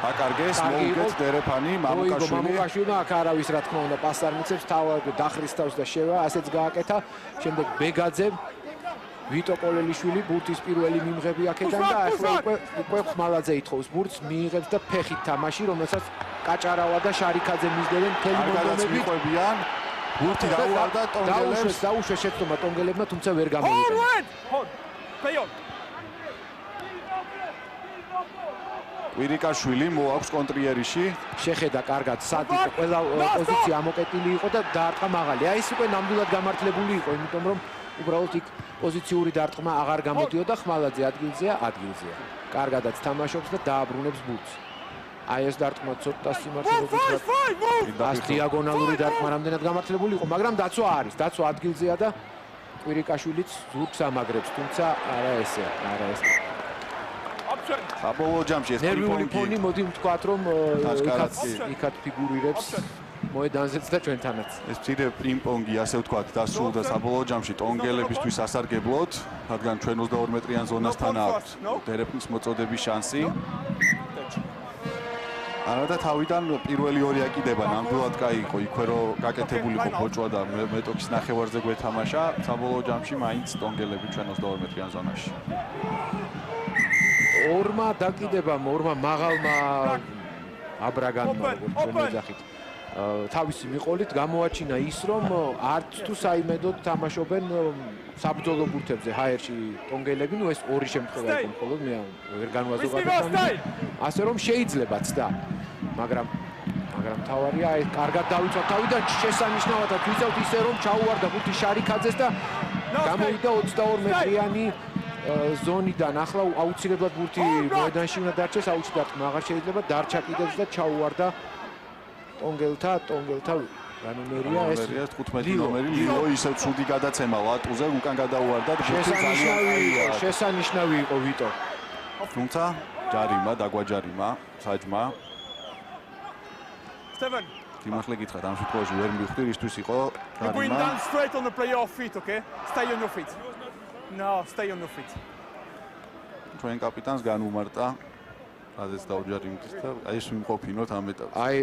აკარგეს, მოუგეთ დერეფანი, მამუკაშვილმა აქ არავის რა თქმა უნდა პასს არ მიცემს, თავად დახრისთავს და შევა, ასეც გააკეთა. შემდეგ ბეგაძე, ვიტო კოლელიშვილი ბურთის პირველი მიმღები აქედან და ახლა უკვე ხმალაძე ითხოვს ბურთს, მიიღებს და ფეხით თამაში, რომელსაც კაჭარავა და შარიქაძე მისდევენ მთელი მონდომებით. ბურთი დაუვარდა ტონგელებს. დაუშვეს შეცდომა ტონგელებმა, თუმცა ვერ გამოვიდა. კვირიკაშვილი მოაქვს კონტრიერიში. შეხედა კარგად სად იყო, ყველა პოზიცია ამოკეტილი იყო და დაარტყა მაღალი. აი ეს უკვე ნამდვილად გამართლებული იყო, იმიტომ რომ უბრალოდ იქ პოზიციური დარტყმა აღარ გამოდიოდა, ხმალაძე ადგილზეა. კარგადაც თამაშობს და დააბრუნებს ბურთს. აი ეს დარტყმა ცოტა სიმართლე ეს დიაგონალური დარტყმა რამდენად გამართლებული იყო, მაგრამ დაცვა არის, დაცვა ადგილზეა და კვირიკაშვილიც ზურგს ამაგრებს, თუმცა არა ესეა. საბოლოო ჯამში ეს ნერვიული ფონი მოდი ვთქვათ, რომ იქაც ფიგურირებს მოედანზეც და ჩვენთანაც. ეს მცირე პინგ-პონგი, ასე ვთქვათ, დასრულდა საბოლოო ჯამში ტონგელებისთვის ასარგებლოდ, რადგან ჩვენ 22 მეტრიან ზონასთან აქვს დერეფნის მოწოდების შანსი. არა და თავიდან პირველი ორი აკიდება ნამდვილად კაი იყო, იქვე რომ გაკეთებული იყო ბოჭვა და მეტოქის ნახევარზე გვეთამაშა, საბოლოო ჯამში მაინც ტონგელები ჩვენ 22 მეტრიან ზონაში. ორმა დაკიდებამ, ორმა მაღალმა აბრაგანმა, როგორც ვეძახით, თავისი მიყოლით გამოაჩინა ის, რომ არც თუ საიმედოდ თამაშობენ საბრძოლო ბურთებზე ჰაერში ტონგელები, ნუ ეს ორი შემთხვევა იყო მხოლოდ, მე ვერ განვაზოგადებ, ასე რომ შეიძლებაც და მაგრამ თავარია ეს კარგად დავიცვა თავიდან შესანიშნავად ვიზავთ ისე რომ ჩაუვარდა ბურთი შარიქაძეს და გამოვიდა 22 მეტრიანი ზონიდან. ახლა აუცილებლად ბურთი მოედანში უნდა დარჩეს, აუცილებლად აღარ შეიძლება დარჩა კიდეც და ჩაუვარდა ტონგელთა რანომერია ეს 15 ნომერი ლილო ისევ ცუდი გადაცემა ლატუზე უკან გადაუვარდა და შესანიშნავი იყო ვიტო. თუმცა ჯარიმა დაგვაჯარიმა საჯმა. იმახლე გითხრათ ამ შემთხვევაში ვერ მივხვდი ისთვის იყო ჯარიმა. Straight on the player off feet, okay? Stay on your feet. No, stay on your feet. ჩვენ კაპიტანს განუმარტა რაზეც დაუჯარიმთ და აი ეს ვიმყოფინოთ ამ ეტაპზე. აი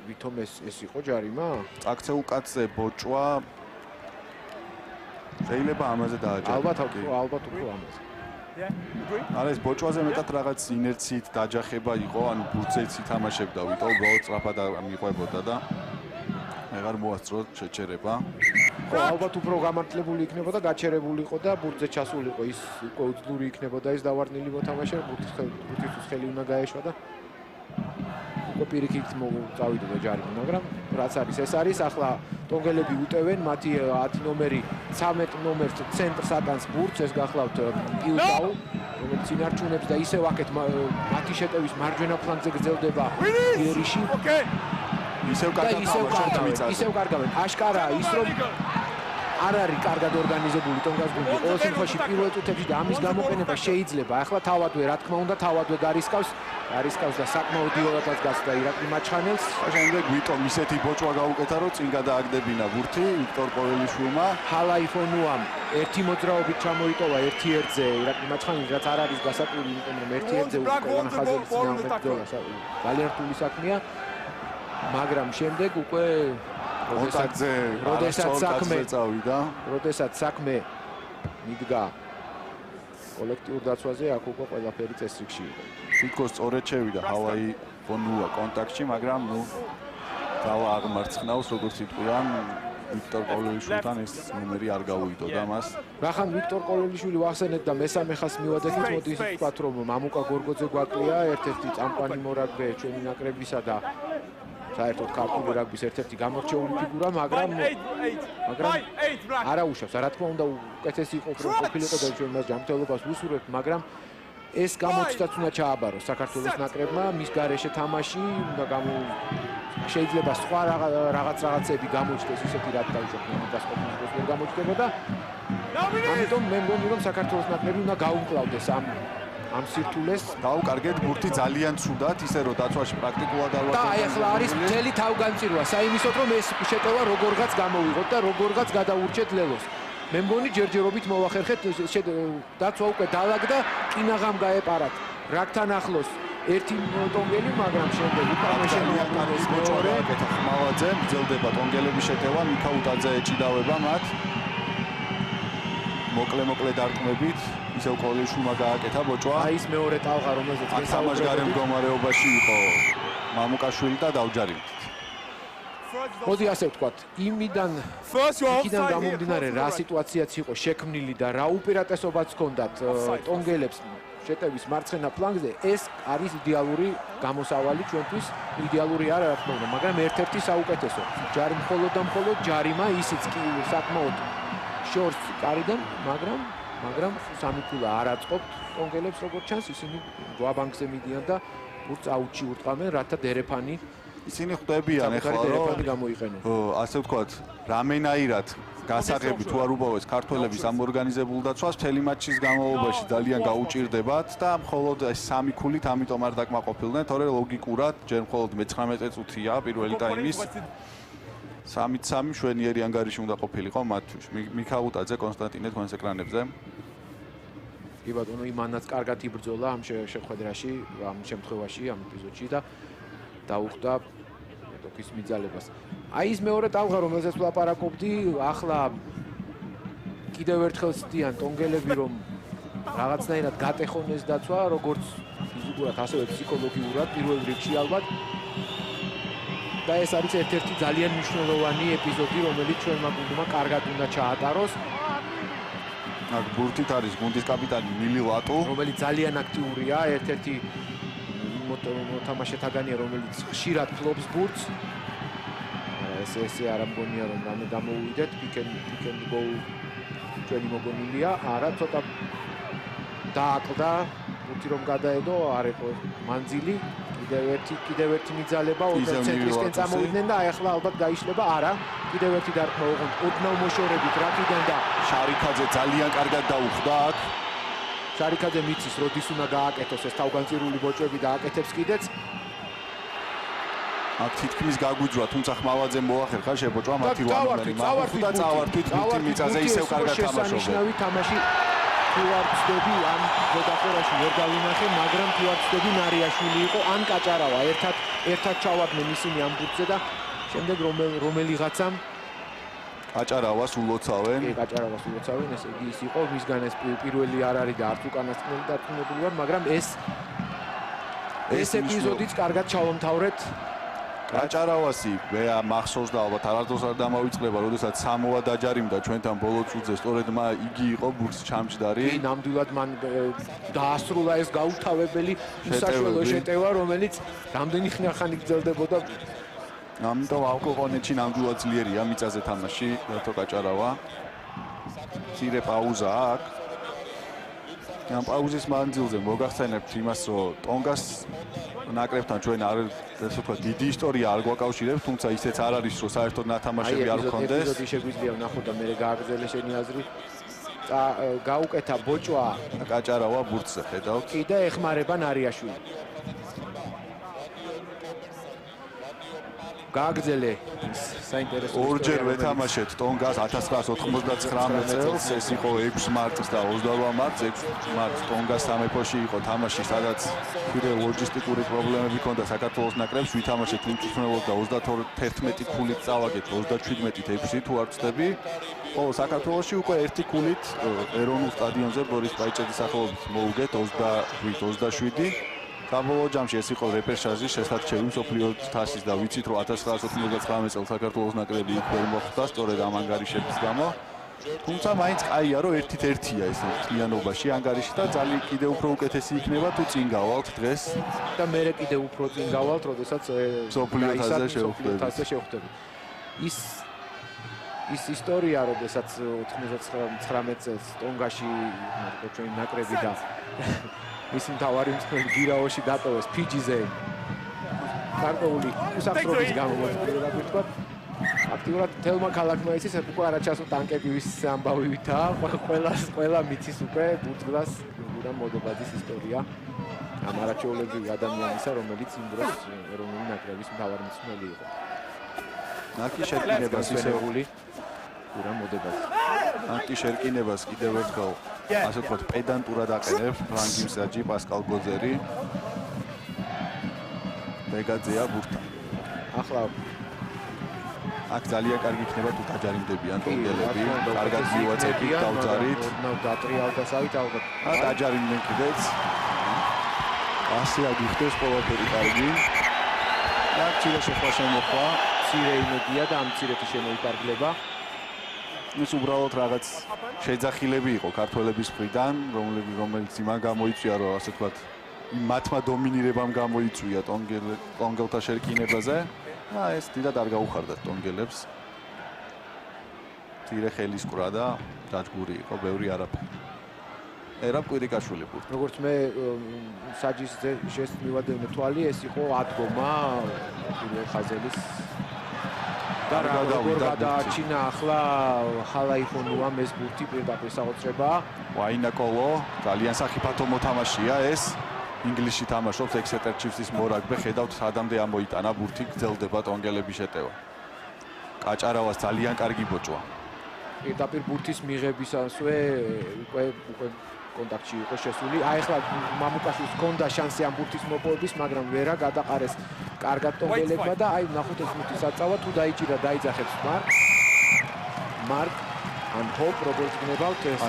ვითომ ეს იყო ჯარიმა? წაქცეულ კაცზე ბოჭვა შეიძლება ამაზე დააჯეროს. ალბათ უფრო ამაზე. არა ეს ბოჭვაზე მეტად რაღაც ინერციით დაჯახება იყო, ანუ ბურთზეც ითამაშებდა ვიტო, უბრალოდ სწრაფად მიყვებოდა და აღარ მოასწრო შეჩერება. ალბათ უფრო გამართლებული იქნებოდა, გაჩერებული იყო და ბურთზე ჩასულიყო ის უკვე უძლური იქნებოდა ის დავარდნილი მოთამაშე, ბურთისთვის ხელი უნდა გაეშვა და უკვე პირიქით წავიდოდა ჯარიმი, მაგრამ რაც არის ეს არის. ახლა ტონგელები უტევენ მათი 10 ნომერი 13 ნომერს ცენტრს ატანს ბურთს, ეს გახლავთ პილტაუ, რომელიც ინარჩუნებს და ისევ აქეთ მათი შეტევის მარჯვენა ფლანგზე გრძელდება იერიში. ისევ კარგავენ. აშკარაა ის რომ არ არის კარგად ორგანიზებული ტონგას გუნდი. ყოველ შემთხვევაში პირველ წუთებში და ამის გამოყენება შეიძლება. ახლა თავადვე რა თქმა უნდა თავადვე გარისკავს და საკმაოდ იოლადაც გასდა ირაკლი მაჩხანელს. შემდეგ ვიტომ ისეთი ბოჭვა გაუკეთა რომ წინ გადააგდებინა ბურთი ვიქტორ კოლელიშვილმა. ჰალაიფონუამ ერთი მოძრაობით ჩამოიტოვა 1-1-ზე ირაკლი მაჩხანელი, რაც არ არის გასაკვირი, იმიტომ რომ 1-1-ზე უკვე ყველა ხაზელი წინააღმდეგ ბრძოლა ძალიან რთული საქმეა. მაგრამ შემდეგ უკვე როდესაც საქმე მიდგა კოლექტიურ დაცვაზე, აქ უკვე ყველაფერი წესრიგში იყო. თითქოს სწორედ შევიდა ჰალაი ფონუა კონტაქტში, მაგრამ ნუ დავა აღმარცხნავს, როგორც იტყვიან, ვიქტორ კოლელიშვილთან ეს ნომერი არ გაუიდოდა მას. რახან ვიქტორ კოლელიშვილი ვახსენეთ და მესამე ხაზს მივადეთ, მოდი ისე ვთქვათ, რომ მამუკა გორგოძე გვაკლია, ერთ-ერთი წამყვანი მორაგბე ჩვენი ნაკრებისა და საერთოდ ქართული რაგბის ერთ-ერთი გამორჩეული ფიგურა, მაგრამ არა უშავს, რა თქმა უნდა, უკეთესი იყო ყოფილიყო და ჩვენ მას ჯანმრთელობას ვუსურვებთ, მაგრამ ეს გამოცდაც უნდა ჩააბაროს საქართველოს ნაკრებმა, მის გარეშე თამაში უნდა შეიძლება სხვა რაღაცები გამოჩნდეს ისეთი რაც დაუშვათ მომდას ყოფილიყოს ვერ გამოჩნდებოდა. ამიტომ მე მგონი რომ საქართველოს ნაკრები უნდა გაუმკლავდეს ამ სირთულეს. დაუკარგეთ ბურთი ძალიან ცუდად, ისე რომ დაცვაში პრაქტიკულად არ ვარ. და აი ახლა არის მთელი თავგანწირვა საიმისოდ რომ ეს შეტევა როგორღაც გამოვიღოთ და როგორღაც გადაურჩეთ ლელოს. მე მგონი ჯერჯერობით მოვახერხეთ დაცვა უკვე დაალაგდა, კინაღამ გაეპარათ რაგთან ახლოს ერთი ტონგელი, მაგრამ შემდეგ უკანაშენია კარის მეორე აკეთა ხმალაძე, გრძელდება ტონგელების შეტევა, მიქაუტაძე ეჭიდავება მათ. მოკლე დარტყმებით, ისევ კოლეშულმა გააკეთა ბოჭვა. აი ეს მეორე ტალღა, რომელზეც თამაშგარე მდგომარეობაში იყო მამუკაშვილი და დავჯარით. მოდი ასე ვთქვათ, იმიდან გამომდინარე რა სიტუაციაც იყო შექმნილი და რა უპირატესობაც ჰქონდათ ტონგელებს შეტევის მარცხენა ფლანგზე, ეს არის იდეალური გამოსავალი ჩვენთვის, იდეალური არა, რა თქმა უნდა, მაგრამ ერთ-ერთი საუკეთესო. ჯარი მხოლოდ და მხოლოდ ჯარიმა, ისიც კი საკმაოდ შორს კარიდან, მაგრამ სამი ქულა არ აწყობთ ტონგელებს, როგორც ჩანს, ისინი გვაბანკზე მიდიან და ბურთს აუჩი ურტყამენ, რათა დერეფანი ისინი ხვდებიან ახლა რომ გამოიყენონ. ასე ვთქვათ, რამენაირად გასაღები თუ არ უბავეს ქართველების ამ ორგანიზებულ დაცვას მთელი მატჩის განმავლობაში ძალიან გაუჭირდებათ და მხოლოდ ეს სამი ქულით ამიტომ არ დაკმაყოფილდნენ, თორემ ლოგიკურად ჯერ მხოლოდ მე-19 წუთია პირველი ტაიმის 3-3 მშვენიერი ანგარიში უნდა ყოფილიყო მათთვის. მიქაუტაძე კონსტანტინე თქვენს ეკრანებზე. კი ბატონო, იმანაც კარგად იბრძოლა ამ შეხვედრაში, ამ შემთხვევაში, ამ ეპიზოდში და დაუხდა ტოკის მიძალებას. აი ეს მეორე ტალღა, რომელზეც ვლაპარაკობდი, ახლა კიდევ ერთხელ ცდიან ტონგელები, რომ რაღაცნაირად გატეხონ ეს დაცვა, როგორც ფიზიკურად, ასევე ფსიქოლოგიურად, პირველ რიგში ალბათ. და ეს არის ერთ-ერთი ძალიან მნიშვნელოვანი ეპიზოდი, რომელიც ჩვენმა გუნდმა კარგად უნდა ჩაატაროს. აქ ბურთით არის გუნდის კაპიტანი მილი ლატუ, რომელიც ძალიან აქტიურია, ერთ-ერთი მოთამაშეთაგანია, რომელიც ხშირად ფლობს ბურთს. ესე არ ამგონია რომ რამე გამოუვიდეთ, pick and go ჩვენი მოგონილია, არა ცოტა დააკლდა ბურთი რომ გადაედო, არ იყო მანძილი, კიდევ ერთი მიძალება, ოთხ ცენტრისკენ წამოვიდნენ და აი ახლა ალბათ გაიშლება, არა, კიდევ ერთი დარტყმა ოღონდ ოდნავ მოშორებით რაკიდან და შარიქაძე ძალიან კარგად დაუხდა აქ. შარიქაძე მიცის, როდის უნდა გააკეთოს ეს თავგანწირული ბოჭვები და აკეთებს კიდეც. აქ თითქმის გაგვიძრა, თუმცა ხმალაძემ მოახერხა შებოჭვა მათი ვანომერი. და წავართვით ბურთი მიწაზე ისევ კარგად თამაშობდა. შესანიშნავი თამაში თუ არ ვწდები ამ ზედაპირაში ვერ გავინახე, მაგრამ თუ არ ვწდები ნარიაშვილი იყო ან კაჭარავა, ერთად ჩავარდნენ ისინი ამ ბურთზე და შემდეგ რომელიღაცამ კაჭარავას ულოცავენ. კი, კაჭარავას ულოცავენ, ესე იგი ის იყო, მისგან ეს პირველი არ არის და არც უკანასკნელი დარწმუნებული ვარ, მაგრამ ეს ეპიზოდიც კარგად ჩავამთავრეთ. კაჭარავასი მე მახსოვს და ალბათ არასდროს არ დამავიწყდება, როდესაც სამოა დაჯარიმდა ჩვენთან ბოლო წუთზე, სწორედ იგი იყო ბურთს ჩამჯდარი. კი, ნამდვილად მან დაასრულა ეს გაუთავებელი უსაშველო შეტევა, რომელიც რამდენი ხანი გრძელდებოდა. ამიტომ ალკოჰონეთში ნამდვილად ძლიერია მიწაზე თამაში, რატო კაჭარავა. მცირე პაუზა აქ. ამ პაუზის მანძილზე მოგახსენებთ იმას, რომ ტონგას ნაკრებთან ჩვენ არ ესე ვთქვათ დიდი ისტორია არ გვაკავშირებს, თუმცა ისეც არ არის, რომ საერთოდ ნათამაშები არ გქონდეს. ეპიზოდი შეგვიძლია ვნახოთ და მე გააგრძელე შენი აზრი. გაუკეთა ბოჭვა კაჭარავა ბურთზე ხედავთ. კი და ეხმარება ნარიაშვილი. გააგრძელე საინტერესო ორჯერ ვეთამაშეთ ტონგას 1999 წელს, ეს იყო 6 მარტს და 28 მარტს. 6 მარტს ტონგას სამეფოში იყო თამაში, სადაც კიდევ ლოჯისტიკური პრობლემები ჰქონდა საქართველოს ნაკრებს, ვითამაშეთ უმწვრთნელოდ და 31 ქულით წავაგეთ 37-ით 6 თუ არ ვწდები. ხოლო საქართველოში უკვე 1 ქულით ეროვნულ სტადიონზე ბორის პაიჭეძის სახელობით მოუგეთ 28-27. საბოლოო ჯამში ეს იყო რეპერშაჟის შესარჩევი მსოფლიო თასის და ვიცით რომ 1999 წელს საქართველოს ნაკრები იქ ვერ მოხვდა სწორედ ამ ანგარიშების გამო. თუმცა მაინც კაია რომ ერთით-ერთია ეს მთლიანობაში ანგარიში და ძალიან კიდევ უფრო უკეთესი იქნება თუ წინ გავალთ დღეს და მე კიდე უფრო წინ გავალთ, როდესაც მსოფლიო თასზე შევხვდებით. ის ისტორია, როდესაც 99 წელს ტონგაში ჩვენი ნაკრები და მისი მთავარი მსხვილი გირაოში დატოვეს ფიჯიზე. გარკვეული უსახსრობის გამო მოწყვეტილად ვთქვა. აქტიურად თელმა ქალაქმა იცის უკვე არაჩასო ტანკების ამბავითა, ყველა მიცის უკვე ბურთგლას გურამ მოდობაძის ისტორია. ამ არაჩვეულებრივი ადამიანისა, რომელიც იმ დროს ეროვნული ნაკრების მთავარი მსხვილი იყო. ნაკი შეკინებას ისეული გურამ მოდობაძე. ნაკი შეკინებას კიდევ ერთხელ ასე ვთქვათ პედანტურად აყენებს ფრანგი მსაჯი პასკალ გოძერი. მეგაძეა ბურთთან. ახლა აქ ძალიან კარგი იქნება თუ დაჯარიმდებიან ტონგელები, კარგად მივაწევთ დავძარით. დატრიალდასავით ალბათ. დაჯარიმდნენ კიდეც. ასე აგიხდეს ყველაფერი კარგი. აქ ცირე შეხვა შემოხვა, ცირე იმედია და ამ ცირეთი შემოიფარგლება. ეს უბრალოდ რაღაც შეძახილები იყო ქართველების მხრიდან, რომელიც იმან გამოიწვია, რომ ასე ვთქვათ, მათმა დომინირებამ გამოიწვია ტონგელთა შერკინებაზე. ეს დიდად არ გაუხარდათ ტონგელებს. თირე ხელისყრა და დაჯგური იყო, ბევრი არაფერი. ერაბ კვირიკაშვილი ბურთი. როგორც მე საჯის ჟესტ მივადევნე თვალი, ეს იყო ადგომა პირველ ხაზელის და როგორ გადააჩინა ახლა ხალაიხონუამ ეს ბურთი პირდაპირ საოცრებაა. ვაინაკოლო ძალიან საფათო მოთამაშეა ეს. ინგლისში თამაშობს ექსეტერ ჩიფსის მორაგბე, ხედავთ სადამდე ამოიტანა ბურთი, გრძელდება ტონგელების შეტევა. კაჭარავას ძალიან კარგი ბოჭვა. პირდაპირ ბურთის მიღებისასვე უკვე კონტაქტში იყო შესული. აი ახლა მამუკაშვილს ჰქონდა შანსი ამ ბურთის მოპოვების, მაგრამ ვერა გადაყარეს კარგად ტონგელებმა და აი ნახოთ ეს ბურთი საწავა თუ დაიჭირა დაიძახებს მარკ ან ჰოპ როგორც გნებავთ ეს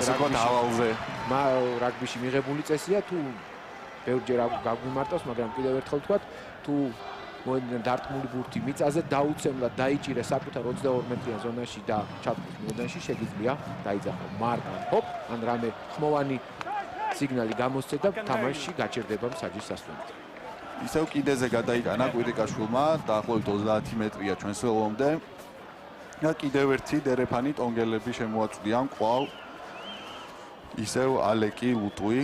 რაგბიში მიღებული წესია თუ ბევრჯერ გაგვიმარტავს, მაგრამ კიდევ ერთხელ ვთქვათ, თუ მოედნიდან დარტყმული ბურთი მიწაზე დაუცემლად დაიჭირეს საკუთარ 22 მეტრიან ზონაში და ჩატყვის მოედანში, შეგიძლია დაიძახო მარკ ან ჰოპ, ან რამე ხმოვანი სიგნალი გამოსცე და თამაშში გაჩერდება მსაჯის სასვენად. ისევ კიდეზე გადაიტანა კვირიკაშვილმა, დაახლოებით 30 მეტრია ჩვენს ველომდე. და კიდევ ერთი დერეფანი ტონგელები შემოაწვდიან კვალ. ისევ ალეკი ლუტუი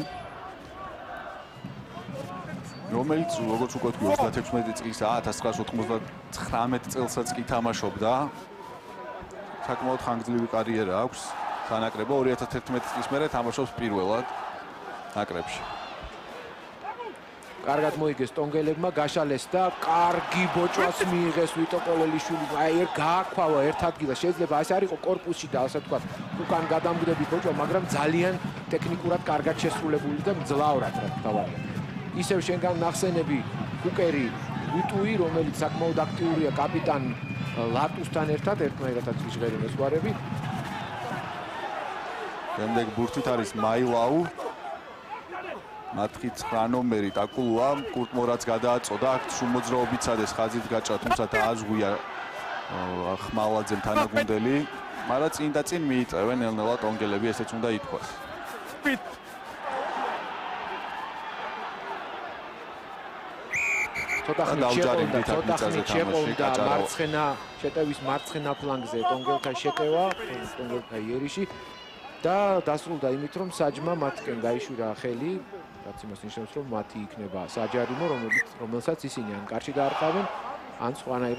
რომელიც როგორც უკვე თქვი 36 წლისაა 1999 წელსაც კი თამაშობდა. საკმაოდ ხანგრძლივი კარიერა აქვს სანაკრებო 2011 წლის მერე თამაშობს პირველად ნაკრებში. კარგად მოიგეს ტონგელებმა, გაშალეს და კარგი ბოჭვას მიიღეს ვიტო ყოლელიშვილი. აი გააქვავა ერთ ადგილას, შეიძლება ეს არ იყო კორპუსში და ასე ვთქვათ, უკან გადამგდები ბოჭვა, მაგრამ ძალიან ტექნიკურად კარგად შესრულებული და მძლავრად რა თავარია. ისევ შენგან ნახსენები კუკერი ვიტუი, რომელიც საკმაოდ აქტიურია კაპიტან ლატუსთან ერთად, ერთმანეთად ჟღერენ ესგვარები. შემდეგ ბურთით არის მაილაუ. მათი 9 ნომერი ტაკულუა, კურტმორაც გადააწოდა, აქ სულ მოძრაობით სადეს ხაზით გაჭრა, თუმცა დააზღვია ხმალაძემ თანაგუნდელი, მაგრამ წინ და წინ მიიწევენ ნელ-ნელა ტონგელები, ესეც უნდა ითქვას. ცოტა ხნით შეყოლდა მარცხენა შეტევის მარცხენა ფლანგზე ტონგელთა შეტევა, ტონგელთა იერიში და დასრულდა იმით, რომ საჯმა მათკენ გაიშვირა ხელი, რაც იმას ნიშნავს, რომ მათი იქნება საჯარიმო, რომელსაც ისინი ან კარში დაარყავენ, ან სხვანაირ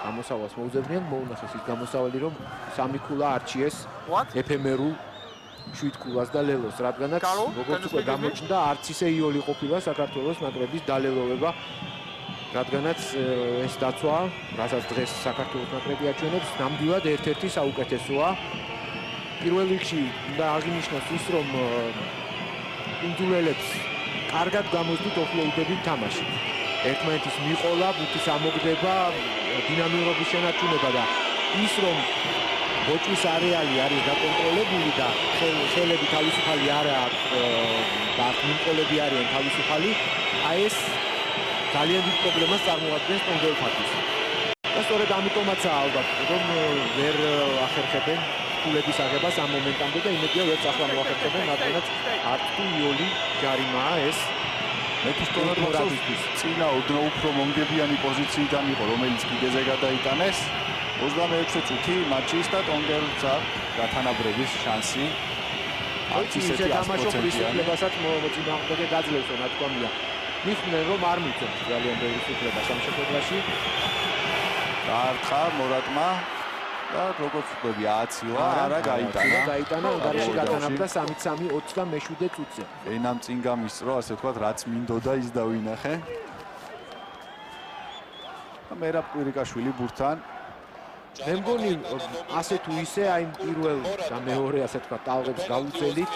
გამოსავალს მოუძებნიან. მოუნახეს ის გამოსავალი, რომ სამი ქულა არჩიეს ეფემერულ 7 ქულას და ლელოს, რადგანაც როგორც უკვე გამოჩნდა, არც ისე იოლი ყოფილა საქართველოს ნაკრების დალელოვება, რადგანაც ეს დაცვა, რასაც დღეს საქართველოს ნაკრები აჩვენებს, ნამდვილად ერთ-ერთი საუკეთესოა. პირველ რიგში უნდა აღინიშნოს ის, რომ კუნძულელებს კარგად გამოძდით ოფლოუდებით თამაში. ერთმანეთის მიყოლა, ბურთის ამოგდება, დინამიურობის შენარჩუნება და ის, რომ ბოჭვის არეალი არის დაკონტროლებული და ხელები თავისუფალი არ აქვს და მიმყოლები არიან თავისუფალი, აი ეს ძალიან დიდ პრობლემას წარმოადგენს ტონგელთათვის. და სწორედ ამიტომაცაა ალბათ, რომ ვერ ახერხებენ ფულების აღებას ამ მომენტამდე და იმედია ვერც ახლა მოახერხებენ, რადგანაც არც თუ იოლი ჯარიმაა ეს. მეთვის თორად მოხდეს წინა ოდნავ უფრო მომგებიანი პოზიციიდან იყო, რომელიც კიდეზე გადაიტანეს. 26 წუთი მატჩის და ტონგელს აქვს გათანაბრების შანსი. არც ისეთი 100%-იანებასაც მოწინააღმდეგე გაძლევს, ნათქვამია. მიხდნენ რომ არ მიცემს ძალიან ბევრი უფლებას ამ შეხვედრაში. დაარტყა მორატმა და როგორც ვთქვი, აცილა არა გაიტანა. გაიტანა უდარში გათანაბრდა 3-3 27 წუთზე. ენამ წინ გამისწრო, ასე ვთქვათ, რაც მინდოდა ის დავინახე. მერაბ კვირიკაშვილი ბურთთან მე მგონი ასე თუ ისე აი პირველ და მეორე ასე თქვა ტალღებს გაუწელით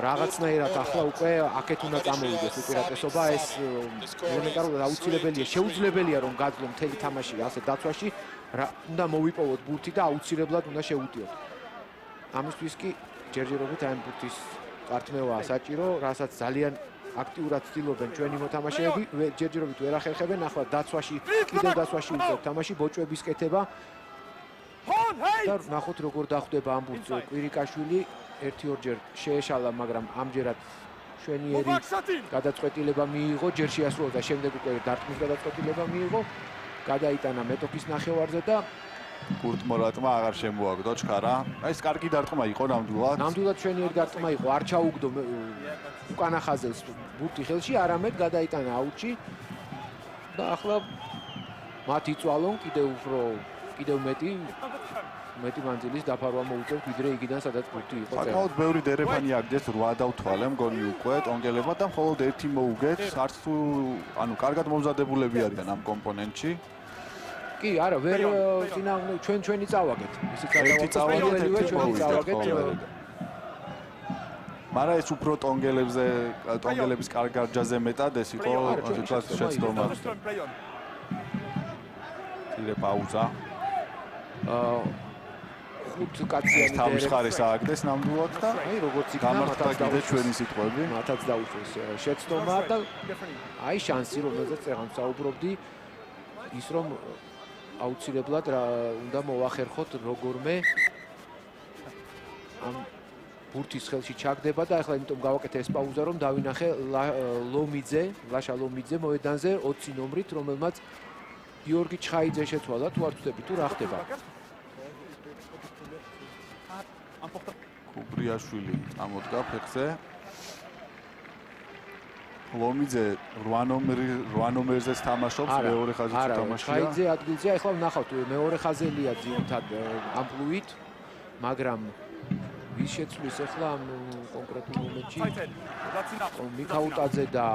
რაღაცნაირად ახლა უკვე აქეთ უნდა წამოვიდეს უპირატესობა ეს ელემენტარულად აუცილებელია შეუძლებელია რომ გაძლო მთელი თამაში ასე დაცვაში უნდა მოვიპოვოთ ბურთი და აუცილებლად უნდა შევუტიოთ ამისთვის კი ჯერჯერობით აი ბურთის გართმევაა საჭირო რასაც ძალიან აქტიურად ცდილობენ ჩვენი მოთამაშეები ჯერჯერობით ვერ ახერხებენ ახლა დაცვაში კიდევ დაცვაში უწევთ თამაში ბოჭვების კეთება და ნახოთ როგორ დახვდება ამ ბურთს კვირიკაშვილი 1-2 შეეშალა მაგრამ ამჯერად შვენიერი გადაწყვეტილება მიიღო ჯერ შეასრულა და შემდეგ უკვე დარტყმის გადაწყვეტილება მიიღო გადაიტანა მეტოქის ნახევარზე და კურტ მორატმა აღარ შემოაგდო ჩქარა. აი ეს კარგი დარტყმა იყო ნამდვილად. ნამდვილად შვენიერი დარტყმა იყო. არ ჩაუგდო უკანა ხაზელს ბურთი ხელში, არამედ გადაიტანა აუჩი. და ახლა მათ იწვალონ კიდევ მეტი მანძილის დაფარვა მოუწევთ ვიდრე იქიდან სადაც ბურთი იყო. საკმაოდ ბევრი დერეფანი აგდეს 8 დავთვალე მგონი უკვე ტონგელებმა და მხოლოდ ერთი მოუგეთ. არც თუ ანუ კარგად მომზადებულები არიან ამ კომპონენტში. კი, არა, ვერ ჩვენი წავაგეთ. ისიც გადავაწყვეტილ ჩვენი წავაგეთ. მაგრამ ეს უფრო ტონგელების კარგარჯაზე მეტად ეს იყო თვითონ შეცდომა. თირე პაუზა. 5 კაციანი თავის ხარეს ააგდეს ნამდვილად და აი როგორც იქნა გამართლა კიდე ჩვენი სიტყვები. მათაც დაუშვეს შეცდომა და აი შანსი რომელზეც წეღან საუბრობდი ის რომ აუცილებლად უნდა მოახერხოთ როგორმე ამ ბურთის ხელში ჩაგდება და ახლა იმიტომ გავაკეთე ეს პაუზა რომ დავინახე ლაშა ლომიძე მოედანზე 20 ნომრით რომელმაც გიორგი ჩხაიძე შეცვალა თუ არ ვწდები თუ რა ხდება კუბრიაშვილი წამოდგა ფეხზე ლომიძე 8 ნომერზეც თამაშობს მეორე ხაზიც თამაშია. ჩხაიძე ადგილზე ახლა ვნახავთ მეორე ხაზელია ძირითად ამპლუით მაგრამ ვის შეცვლის ახლა ამ კონკრეტულ მომენტში მიქაუტაძე და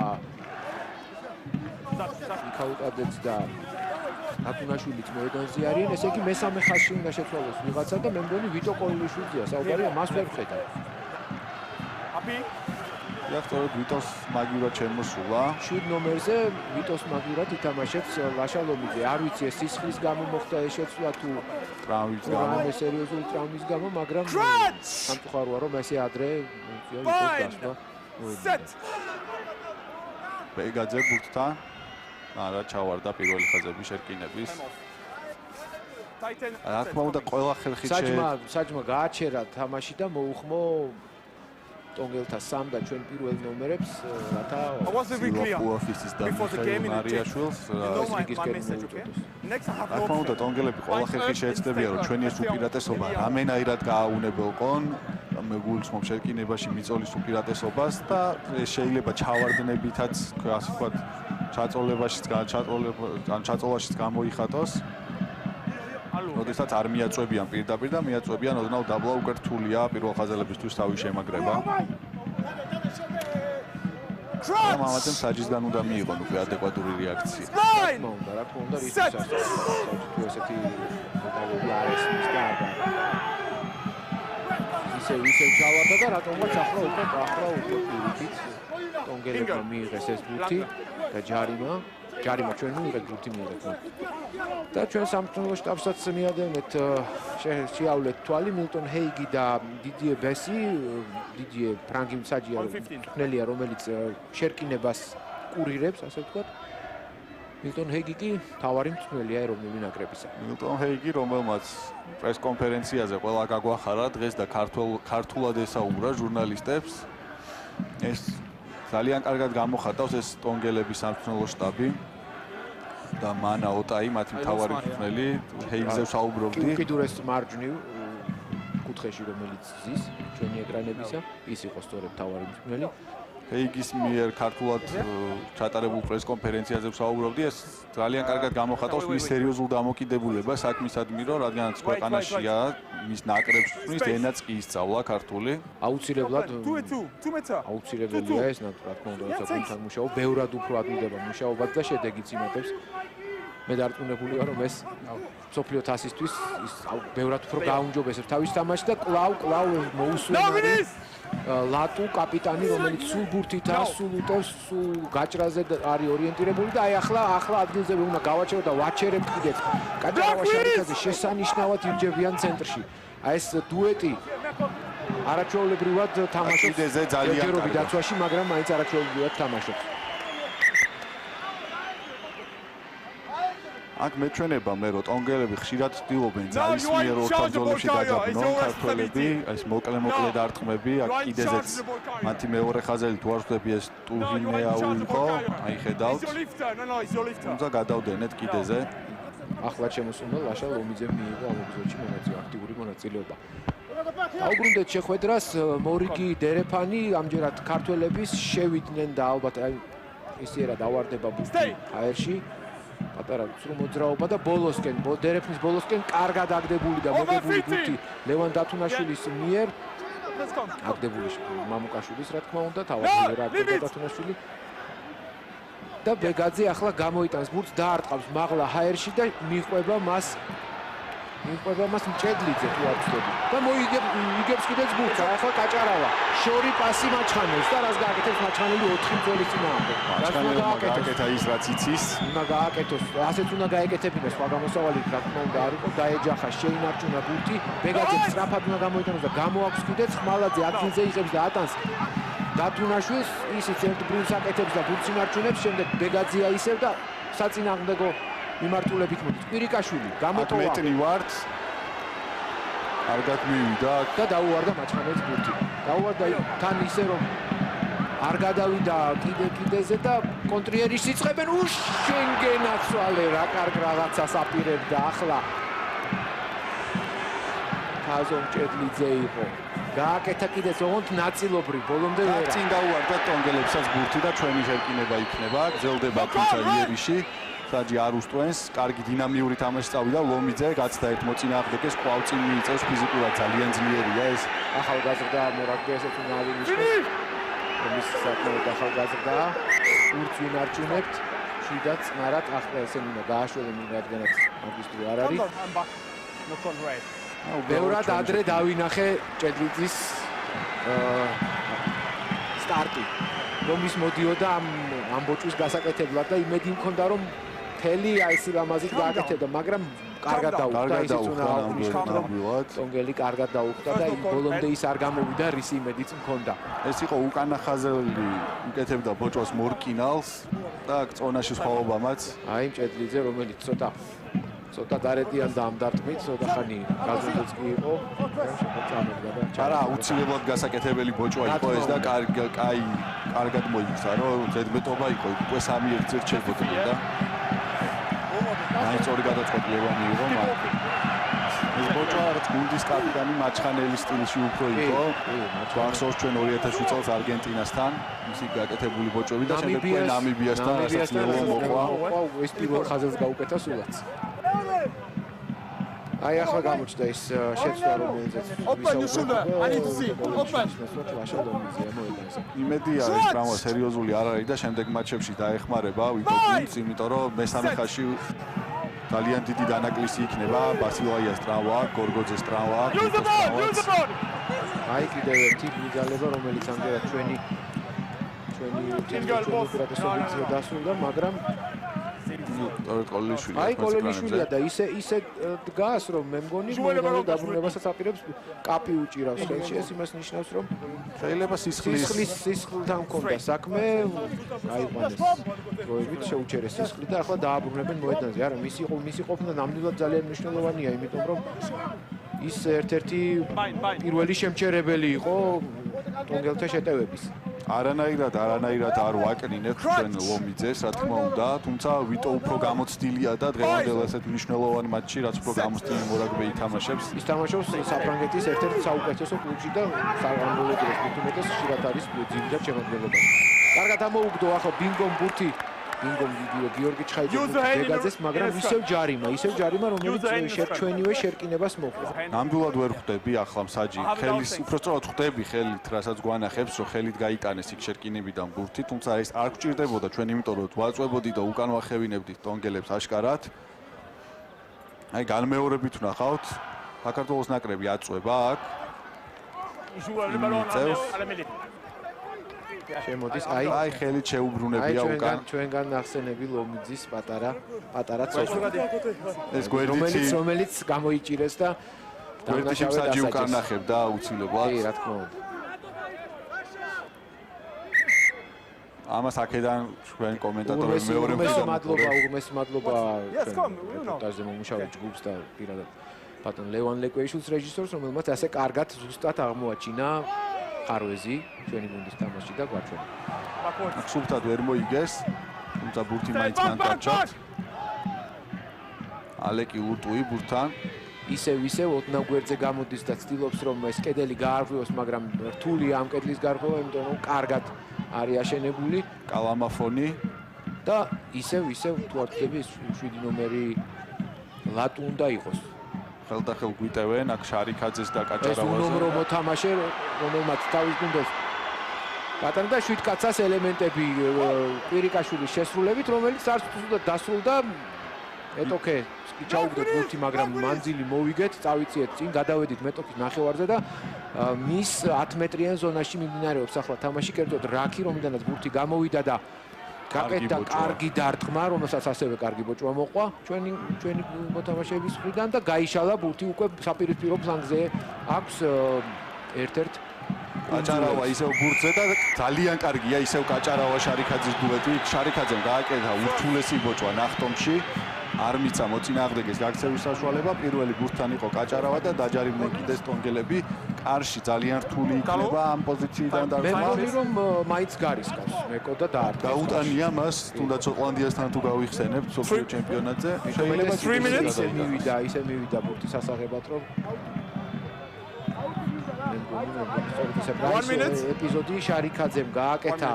ათუნაშვილიც მოედანზე არიან ესე იგი მესამე ხაზში უნდა შეცვალოს ვიღაცა და მე მგონი ვიტო კოილიშვილია საუბარია მას ვერ ვხედავ იახტორად ვიტოს მაგივრად შემოსულა 7 ნომერზე ვიტოს მაგივრად ითამაშებს ლაშა ლომიძე არ ვიცი ეს სისხლის გამო მოხდა ეს შეცვლა თუ ტრავმის გამო სერიოზული ტრავმის გამო მაგრამ სამწუხაროა რომ ესე ადრე ვიტოს გასვლა ბეგაძე ბურთთან არა ჩავარდა პირველი ხაზების შერკინების რა თქმა უნდა ყველა ხერხი საჯმა გააჩერა თამაში და მოუხმო ტონგელთა სამ და ჩვენ პირველ ნომერებს რათა უაფისის და მიხეილ მარიაშვილს რა თქმა უნდა ტონგელები ყველა ხერხი შეეცდებიან რომ ჩვენი ეს უპირატესობა რამენაირად გააუნებელყონ მე გულისხმობ შერკინებაში მიწოლის უპირატესობას და შეიძლება ჩავარდნებითაც ასე ვთქვათ ჩაწოლაშიც გამოიხატოს როდესაც არ მიაწვევიან პირდაპირ და მიაწვევიან ოდნავ დაბლა უკვე რთულია პირველ ხაზელებისთვის თავის შემაგრება. მამაძემ საჯისგან უნდა მიიღონ უკვე ადეკვატური რეაქცია. რა თქმა უნდა რითიც თუ ესეთი მეტალები არ ესმის და ისე ჩავარდა და რატომაც ახლა უკვე პირიქით ტონგელებმა მიიღეს ეს ბურთი და ჯარიმა ჩვენ მიიღეთ ბურთი მიიღეთ და ჩვენ სამწუხარო შტაბსაც მიადევნეთ შეავლეთ თვალი მილტონ ჰეიგი და დიდიე ბესი დიდიე ფრანგი მსაჯია ხნელია რომელიც შერკინებას კურირებს ასე ვთქვათ მილტონ ჰეიგი კი თავარი მწვრთნელია ეროვნული ნაკრებისა. მილტონ ჰეიგი, რომელმაც პრეს-კონფერენციაზე ყველა გაგვახარა დღეს და ქართულად ესაუბრა ჟურნალისტებს. ეს ძალიან კარგად გამოხატავს ეს ტონგელების სამწვრთნელო შტაბი და მანა ოტაი, მათი მთავარი მწვრთნელი, ჰეიგზე ვსაუბრობდი. უკიდურეს მარჯვნივ კუთხეში რომელიც ზის ჩვენი ეკრანებისა, ის იყო სწორედ მთავარი მწვრთნელი. ჰეიგის მიერ ქართულად ჩატარებულ პრეს-კონფერენციაზე ვსაუბრობდი, ეს ძალიან კარგად გამოხატავს მის სერიოზულ დამოკიდებულებას საქმისადმი, რადგანაც ქვეყანაშია მის ნაკრებს მის ენაც კი ისწავლა ქართული. აუცილებლად 2 meter. აუცილებელია ეს რა თქმა უნდა, როცა გუნდთან მუშაობ, ბევრად უფრო ადვილდება მუშაობაც და შედეგიც იმატებს. მე დარწმუნებული ვარ, რომ ეს სოფლიო თასისთვის ის ბევრად უფრო გააუმჯობესებს თავის თამაშს და კლავ მოусვენა ლატუ კაპიტანი, რომელიც სულ ბურთითაა, სულ უტევს, სულ გაჭრაზე არის ორიენტირებული და აი ახლა ადგილზე უნდა გავაჩერო და ვაჩერებ კიდეც. კაჯარავა შარიკაძე შესანიშნავად ირჯებიან ცენტრში. აი ეს დუეტი არაჩვეულებრივად თამაშობს კიდეზე ძალიან ჯერჯერობით დაცვაში, მაგრამ მაინც არაჩვეულებრივად თამაშობს. აქ მეჩვენება მე რომ ტონგელები ხშირად ცდილობენ ძალისმიერ ორთან ზოლებში გადაბნონ ქართველები, ეს მოკლე დარტყმები, აქ კიდეზეც მათი მეორე ხაზელი თუ არ ვხვდები ეს ტურგინეაუ იყო, აი ხედავთ. თუმცა გადავდენეთ კიდეზე. ახლა შემოსულმა ლაშა ლომიძემ მიიღო ამ ეპიზოდში აქტიური მონაწილეობა. დაუბრუნდეთ შეხვედრას, მორიგი დერეფანი ამჯერად ქართველების შევიდნენ და ალბათ აი ისიერა დავარდება ბურთი აერში. პატარა ცრუ მოძრაობა და ბოლოსკენ დერეფნის ბოლოსკენ კარგად აგდებული და მოგებული ბურთი ლევან დათუნაშვილის მიერ აგდებული მამუკაშვილის რა თქმა უნდა თავად ლევან დათუნაშვილი და ბეგაძე ახლა გამოიტანს ბურთს დაარტყავს მაღლა ჰაერში და მიყვება მას მჭედლიძე თუ არ ვცდები და მოიგებს კიდეც ბურთს ახლა კაჭარავა შორი პასი მაჩხანელს და რას გააკეთებს მაჩხანელი 4 მძოლის წინააღმდეგ მაჩხანელი გააკეთა ის რაც იცის უნდა გააკეთოს ასეც უნდა გაეკეთებინა სხვა გამოსავალი რა თქმა უნდა არ იყო დაეჯახა შეინარჩუნა ბურთი ბეგაძე სწრაფად უნდა გამოიტანოს და გამოაქვს კიდეც ხმალაძე ადგილზე იღებს და ატანს დათუნაშვილს ისიც ერთბრინს აკეთებს და ბურთს ინარჩუნებს შემდეგ ბეგაძეა ისევ და საწინააღმდეგო მიმართულებით მოდის კვირიკაშვილი გამოტოვა მეტნი ვართ კარგად მივიდა და დაუვარდა მაჩხანელს ბურთი დაუვარდა თან ისე რომ არ გადავიდა კიდეზე და კონტრიერის იწყებენ შენგენაცვალე რა კარგ რაღაცას აპირებდა ახლა თაზომ ჭედლიძე იყო გააკეთა კიდეც ოღონდ ნაწილობრივ ბოლომდე ვერა წინ დაუვარდა ტონგელებსაც ბურთი და ჩვენი შეკინება იქნება გრძელდება თუმცა იერიში საჯი არ უსტვენს, კარგი დინამიური თამაში წავიდა ლომიძე, გაცდა ერთ მოწინააღმდეგეს, კვლავ წინ მიიწევს ფიზიკურად ძალიან ძლიერია ეს. ახალგაზრდა მორაგბე ესეც უნდა აღინიშნოს. რომის საკმაოდ ახალგაზრდა, ბურთს ვინარჩუნებთ, შიდაც მარად ახლა ესენი უნდა გააშვებენ, რადგანაც მაგისტრი არ არის. ბევრად ადრე დავინახე ჭედლიძის სტარტი. რომის მოდიოდა ამ ბოჭვის გასაკეთებლად და იმედი მქონდა რომ თელი აი სილამაზით გააკეთებდა, მაგრამ კარგად დაუხდა ისიც უნდა აღნიშნოს რომ ტონგელი კარგად დაუხდა და იმ ბოლომდე ის არ გამოვიდა, რის იმედიც მქონდა. ეს იყო უკანა ხაზელი, უკეთებდა ბოჭოს მორკინალს და წონაში სხვაობამაც. აი ჭედლიძე რომელიც ცოტა დარედიან და ამ დარტყმით, ცოტა ხანი გაზრდაც კი იყო, შეფოწამებდა და არა, აუცილებლად გასაკეთებელი ბოჭვა იყო ეს და კარგად მოიქცა, რომ ზედმეტობა იყო, უკვე 3-1 წერ შეგვეძლო. აი სწორი გადაწყვეტილება მიიღო მან. ეს ბოჭვა რაც გუნდის კაპიტანი მაჩხანელის სტილში უფრო იყო. გვახსოვს ჩვენ 2007 წელს არგენტინასთან მისი გაკეთებული ბოჭვები და შემდეგ უკვე ნამიბიასთან რასაც ლევო მოყვა. ეს პირველ ხაზებს გაუკეთა სულაც. აი ახლა გამოჩნდა ეს შეცვლა რომელზეც იმედია ეს ტრავმა სერიოზული არ არის და შემდეგ მატჩებში დაეხმარება ვიკოპინს, იმიტომ რომ მესამე ხაზში ძალიან დიდი დანაკლისი იქნება ბასილაიას ტრავმა, გორგოძეს ტრავმა, აი კიდევ ერთი მიგალება რომელიც ამჯერად ჩვენი უპირატესობით დასრულდა, მაგრამ კოლელიშვილი. აი კოლელიშვილია და ისე დგას რომ მე მგონი მომდევნო დაბრუნებასაც აპირებს კაპი უჭირავს ხელში ეს იმას ნიშნავს რომ შეიძლება სისხლთან მქონდა საქმე აიყვანეს დროებით შეუჩერეს სისხლი და ახლა დააბრუნებენ მოედანზე არა მისი ყოფნა ნამდვილად ძალიან მნიშვნელოვანია იმიტომ რომ ის ერთ-ერთი პირველი შემჩერებელი იყო ტონგელთა შეტევების არანაირად არ ვაკნინებთ ჩვენ ლომიძეს, რა თქმა უნდა, თუმცა ვიტო უფრო გამოცდილია და დღევანდელ ასეთ მნიშვნელოვან მატჩში, რაც უფრო გამოცდილი მორაგბე ითამაშებს. ის თამაშობს საფრანგეთის ერთ-ერთ საუკეთესო კლუბში და სამამულოდროს მithumetes ხშირად არის ძირითად შემადგენლობაში. კარგად ამოუგდო ახლა ბინგომ ბურთი ბინგომ გიორგი ჩხაიძეს, მაგრამ ისევ ჯარიმა, რომელიც ჩვენივე შერკინებას მოხდა. ნამდვილად ვერ ხვდები ახლა მსაჯი ხელის, უბრალოდ ხვდები ხელით, რასაც გვანახებს, რომ ხელით გაიტანეს იქ შერკინებიდან ბურთი, თუმცა ეს არ გვჭირდებოდა ჩვენ, იმიტომ რომ ვაწვებოდით და უკან ვახევინებდით ტონგელებს აშკარად. აი განმეორებით ვნახავთ, საქართველოს ნაკრები აწვება აქ. შემოდის აი ხელით შეუბრუნებია უკან. ჩვენგან ნახსენები ლომიძის პატარა ცოლი. ეს გვერდითი რომელიც გამოიჭირეს და გვერდითი მსაჯი უკან ნახებდა აუცილებლად. კი, რა თქმა უნდა. ამას აქედან ჩვენ კომენტატორები მეორე მხრიდან უღმესი მადლობა რეპორტაჟზე მომუშავე ჯგუფს და პირადად ბატონ ლევან ლეკვეიშვილს რეჟისორს, რომელმაც ასე კარგად ზუსტად აღმოაჩინა ხარვეზი ჩვენი გუნდის თამაში და გვაჩვენა. აქ სულთად ვერ მოიგეს, თუმცა ბურთი მაინც განკარჩა. ალეკი ლუტუი ბურთთან ისევ ოდნავ გვერდზე გამოდის და ცდილობს რომ ეს კედელი გაარღვიოს, მაგრამ რთული ამ კედლის გარღვევა, იმიტომ რომ კარგად არის აშენებული კალამაფონი და ისევ თუ არ ვთქვი 7 ნომერი ლატუ უნდა იყოს. ხელდახელ გვიტევენ აქ შარიქაძეს და ეს კაჭარავაზე. უნომრო მოთამაშე, რომელმაც თავის გუნდს გატანდა 7 კაცას ელემენტები კვირიკაშვილის შესრულებით, რომელიც არც თუნდაც დასრულდა ეტოქე ჩაუგდოთ ბურთი, მაგრამ მანძილი მოვიგეთ, წავიწიეთ წინ, გადავედით მეტოქის ნახევარზე და მის 10 მეტრიან ზონაში მიმდინარეობს ახლა თამაში, კერძოდ რაკი, რომლიდანაც ბურთი გამოვიდა და გაკეთდა კარგი დარტყმა, რომელსაც ასევე კარგი ბოჭვა მოყვა ჩვენი მოთამაშეების მხრიდან და გაიშალა ბურთი უკვე საპირისპირო ფლანგზე აქვს ერთ-ერთ კაჭარავა ისევ ბურთზე და ძალიან კარგია ისევ კაჭარავა შარიქაძის დუეტი. შარიქაძემ გააკეთა ურთულესი ბოჭვა ნახტომში. არ მიცა მოწინააღმდეგეს გაქცევის საშუალება, პირველი ბურთთან იყო კაჭარავა და დაჯარიმდნენ კიდეს ტონგელები. კარში ძალიან რთული იქნება ამ პოზიციიდან მე მგონი რომ მაინც გარისკავს მეკო და დაარტყა. გაუტანია მას, თუნდაც შოტლანდიასთან თუ გავიხსენებთ მსოფლიო ჩემპიონატზე. შეიძლება 3 minutes ისე მივიდა ბურთი სასაღებად რომ ეპიზოდი შარიქაძემ გააკეთა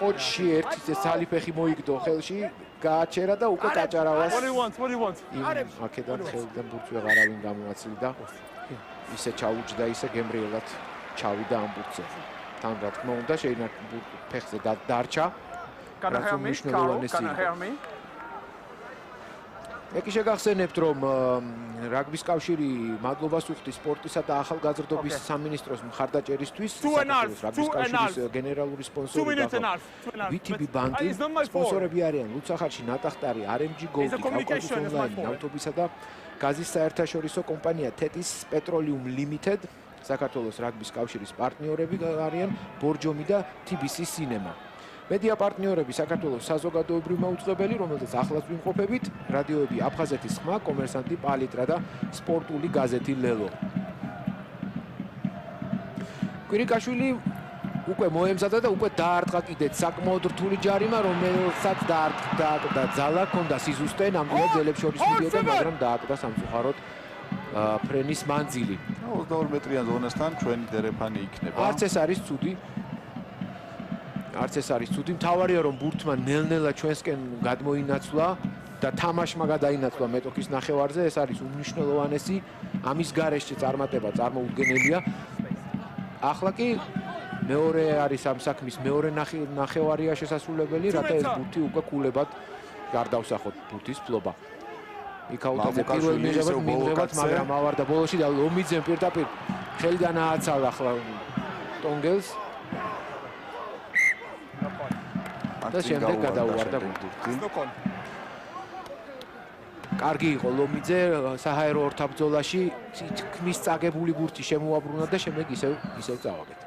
კოჩში ერთი სალიფეხი მოიგდო ხელში, გააჩერა და უკვე კაჭარავას აქედან ხელიდან ბურთს ვეღარავინ გამოაცლიდა. ისე ჩაუჯდა, ისე გემრიელად ჩავიდა ამ ბურთზე. თან რა თქმა უნდა შეიძლება ფეხზე დარჩა. რაც უმნიშვნელოვანესი იყო. ეკი შეგახსენებთ რომ რაგბის კავშირი მადლობას უხდის სპორტისა და ახალგაზრდობის სამინისტროს მხარდაჭერისთვის რაგბის კავშირის გენერალური სპონსორი VTB ბანკი სპონსორები არიან ლუცახარში ნატახტარი RMG Gold კავკასიის ონლაინ ავტობუსსა და გაზის საერთაშორისო კომპანია TETIS Petroleum Limited საქართველოს რაგბის კავშირის პარტნიორები არიან ბორჯომი და TBC Cinema. მედია პარტნიორები საქართველოს საზოგადოებრივი მაუწყებელი, რომელზეც ახლაც ვიმყოფებით, რადიოები აფხაზეთის ხმა, კომერსანტი პალიტრა და სპორტული გაზეთი ლელო. კვირიკაშვილი უკვე მოემზადა და უკვე დაარტყა კიდეც საკმაოდ რთული ჯარიმა, რომელსაც დაარტყდა ძალა, ჰქონდა სიზუსტე, ნამდვილად ძელებს შორის მიდიოდა, მაგრამ დაარტყდა სამწუხაროდ ფრენის მანძილი. 22 მეტრიან ზონასთან ჩვენი დერეფანი იქნება. არც ეს არის ცუდი. მთავარია რომ ბურთმა ნელ-ნელა ჩვენსკენ გადმოინაცვლა და თამაშმა გადაინაცვლა მეტოქის ნახევარზე, ეს არის უმნიშვნელოვანესი. ამის გარეშე წარმატება წარმოუდგენელია. ახლა კი მეორე არის ამ საქმის მეორე ნახევარია შესასრულებელი, რათა ეს ბურთი უკვე კულებად გარდავსახოთ ბურთის ფლობა. იქაუტაძე პირველ მიღებად, მაგრამ ავარდა ბოლოში და ლომიძემ პირდაპირ ხელიდან ააცალა ახლა ტონგელს. და შემდეგ გადაუვარდა ბურთი. კარგი იყო ლომიძე საჰაერო ორთაბრძოლაში თქმის წაგებული ბურთი შემოაბრუნა და შემდეგ ისევ წავაგეთ.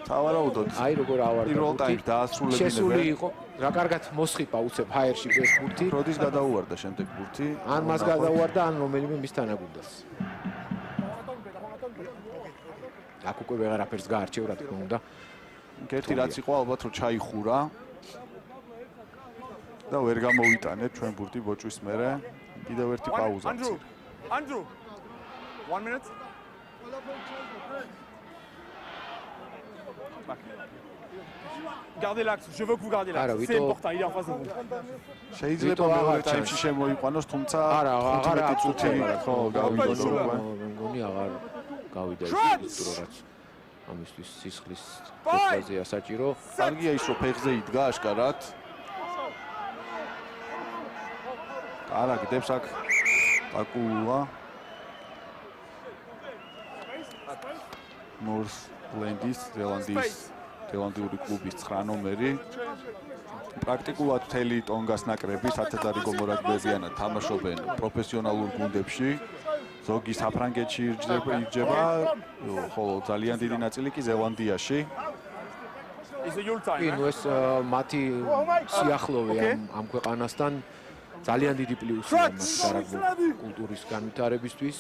თავარაუდოდ აი როგორ ავარდა პირველ ტაიმს დაასრულებინებენ. შესული იყო რა კარგად მოსხიპა უცებ ჰაერში ეს ბურთი. როდის გადაუვარდა შემდეგ ბურთი? ან მას გადაუვარდა ან რომელიმე მის თანაგუნდელს. აქ უკვე ვეღარაფერს გაარჩევ რა თქმა უნდა. ერთი რაც იყო ალბათ რომ ჩაიხურა და ვერ გამოვიტანეთ ჩვენ ბურთი ბოჭვის მერე. კიდევ ერთი პაუზა. Andrew. 1 minute. Gardez l'axe, je veux que vous gardiez l'axe. C'est important, il est en face de vous. შეიძლება მეორე ტაიმში შემოიყვანოს, თუმცა არა, 15 წუთი ხო გავიდა რომ მგონი აღარ გავიდა ის რაც ამისთვის სისხლის დეპოზია საჭირო. კარგია ის რომ ფეხზე იდგა აშკარად. არაგდებს აქ აკულა. ნორსლენდის ზელანდიური კლუბის 9 ნომერი. პრაქტიკულად მთელი ტონგას ნაკრები სათადარი გომორაგდებიანად თამაშობენ პროფესიონალურ გუნდებში. ზოგი საფრანგეთში ირჯება, ხოლო ძალიან დიდი ნაწილი კი ზელანდიაში. კი, ნუ ეს მათი სიახლოვე ამ ქვეყანასთან ძალიან დიდი პლუსია მას სარაგბო კულტურის განვითარებისთვის.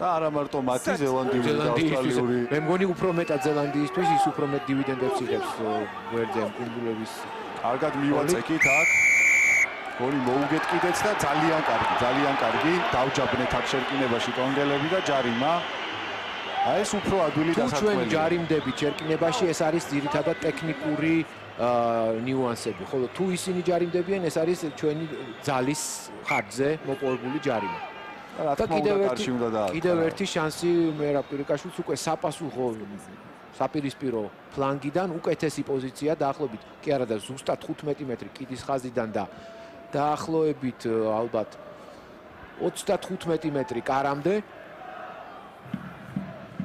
და არა მარტო მათი ზელანდიური და ავსტრალიური. მე მგონი უფრო მეტად ზელანდიისთვის ის უფრო მეტ დივიდენდებს იღებს გვერდზე ამ კუნძულების. კარგად მივაწეკით აქ. გოლი მოუგეთ კიდეც და ძალიან კარგი. დავჯაბნეთ აქ შერკინებაში კონგელები და ჯარიმა. აი ეს უფრო ადვილი დასაწყისია. თუ ჩვენ ჯარიმდებით შერკინებაში ეს არის ძირითადად ტექნიკური ნიუანსები, ხოლო თუ ისინი ჯარიმდებიან ეს არის ჩვენი ძალის ხარჯზე მოპოვებული ჯარიმა. და კიდევ ერთი შანსი მერაბ კირიკაშვილს უკვე საპასუხო საპირისპირო ფლანგიდან უკეთესი პოზიცია დაახლოებით კი არა და ზუსტად 15 მეტრი კიდის ხაზიდან და დაახლოებით ალბათ 35 მეტრი კარამდე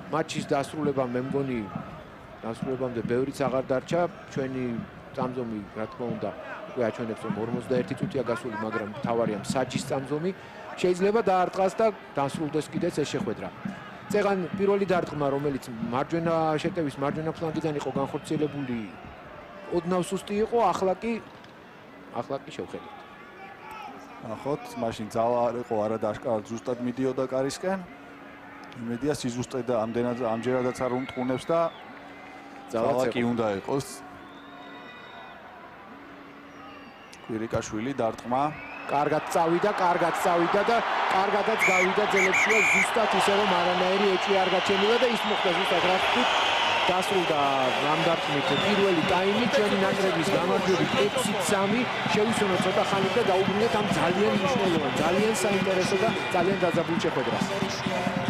მატჩის დასრულებამ მე მგონი დასრულებამდე ბევრიც აღარ დარჩა ჩვენი წამზომი რა თქმა უნდა უკვე აჩვენებს რომ 41 წუთია გასული მაგრამ თავარია მსაჯის წამზომი შეიძლება დაარტყას და დასრულდეს კიდეც ეს შეხვედრა წეგან პირველი დარტყმა რომელიც მარჯვენა შეტევის მარჯვენა ფლანგიდან იყო განხორციელებული ოდნავ სუსტი იყო ახლა კი შევხედოთ ნახოთ მაშინ ძალა არ იყო არა და აშკარად ზუსტად მიდიოდა კარისკენ იმედია სიზუსტე და ამჯერადაც არ უმტყუნებს და ძალა კი უნდა იყოს კვირიკაშვილი დარტყმა კარგად წავიდა და კარგადაც გავიდა ძელებში ზუსტად ისე რომ არანაირი ეჭვი არ გაჩენილა და ის მოხდა ზუსტად რა თქით დასრულდა ამ დარტყმით პირველი ტაიმი ჩვენი ნაკრების გამარჯვებით 6-3 შევისუნოთ ცოტა ხანით და დაუბრუნდეთ ამ ძალიან მნიშვნელოვან ძალიან საინტერესო და ძალიან დაძაბულ შეხვედრას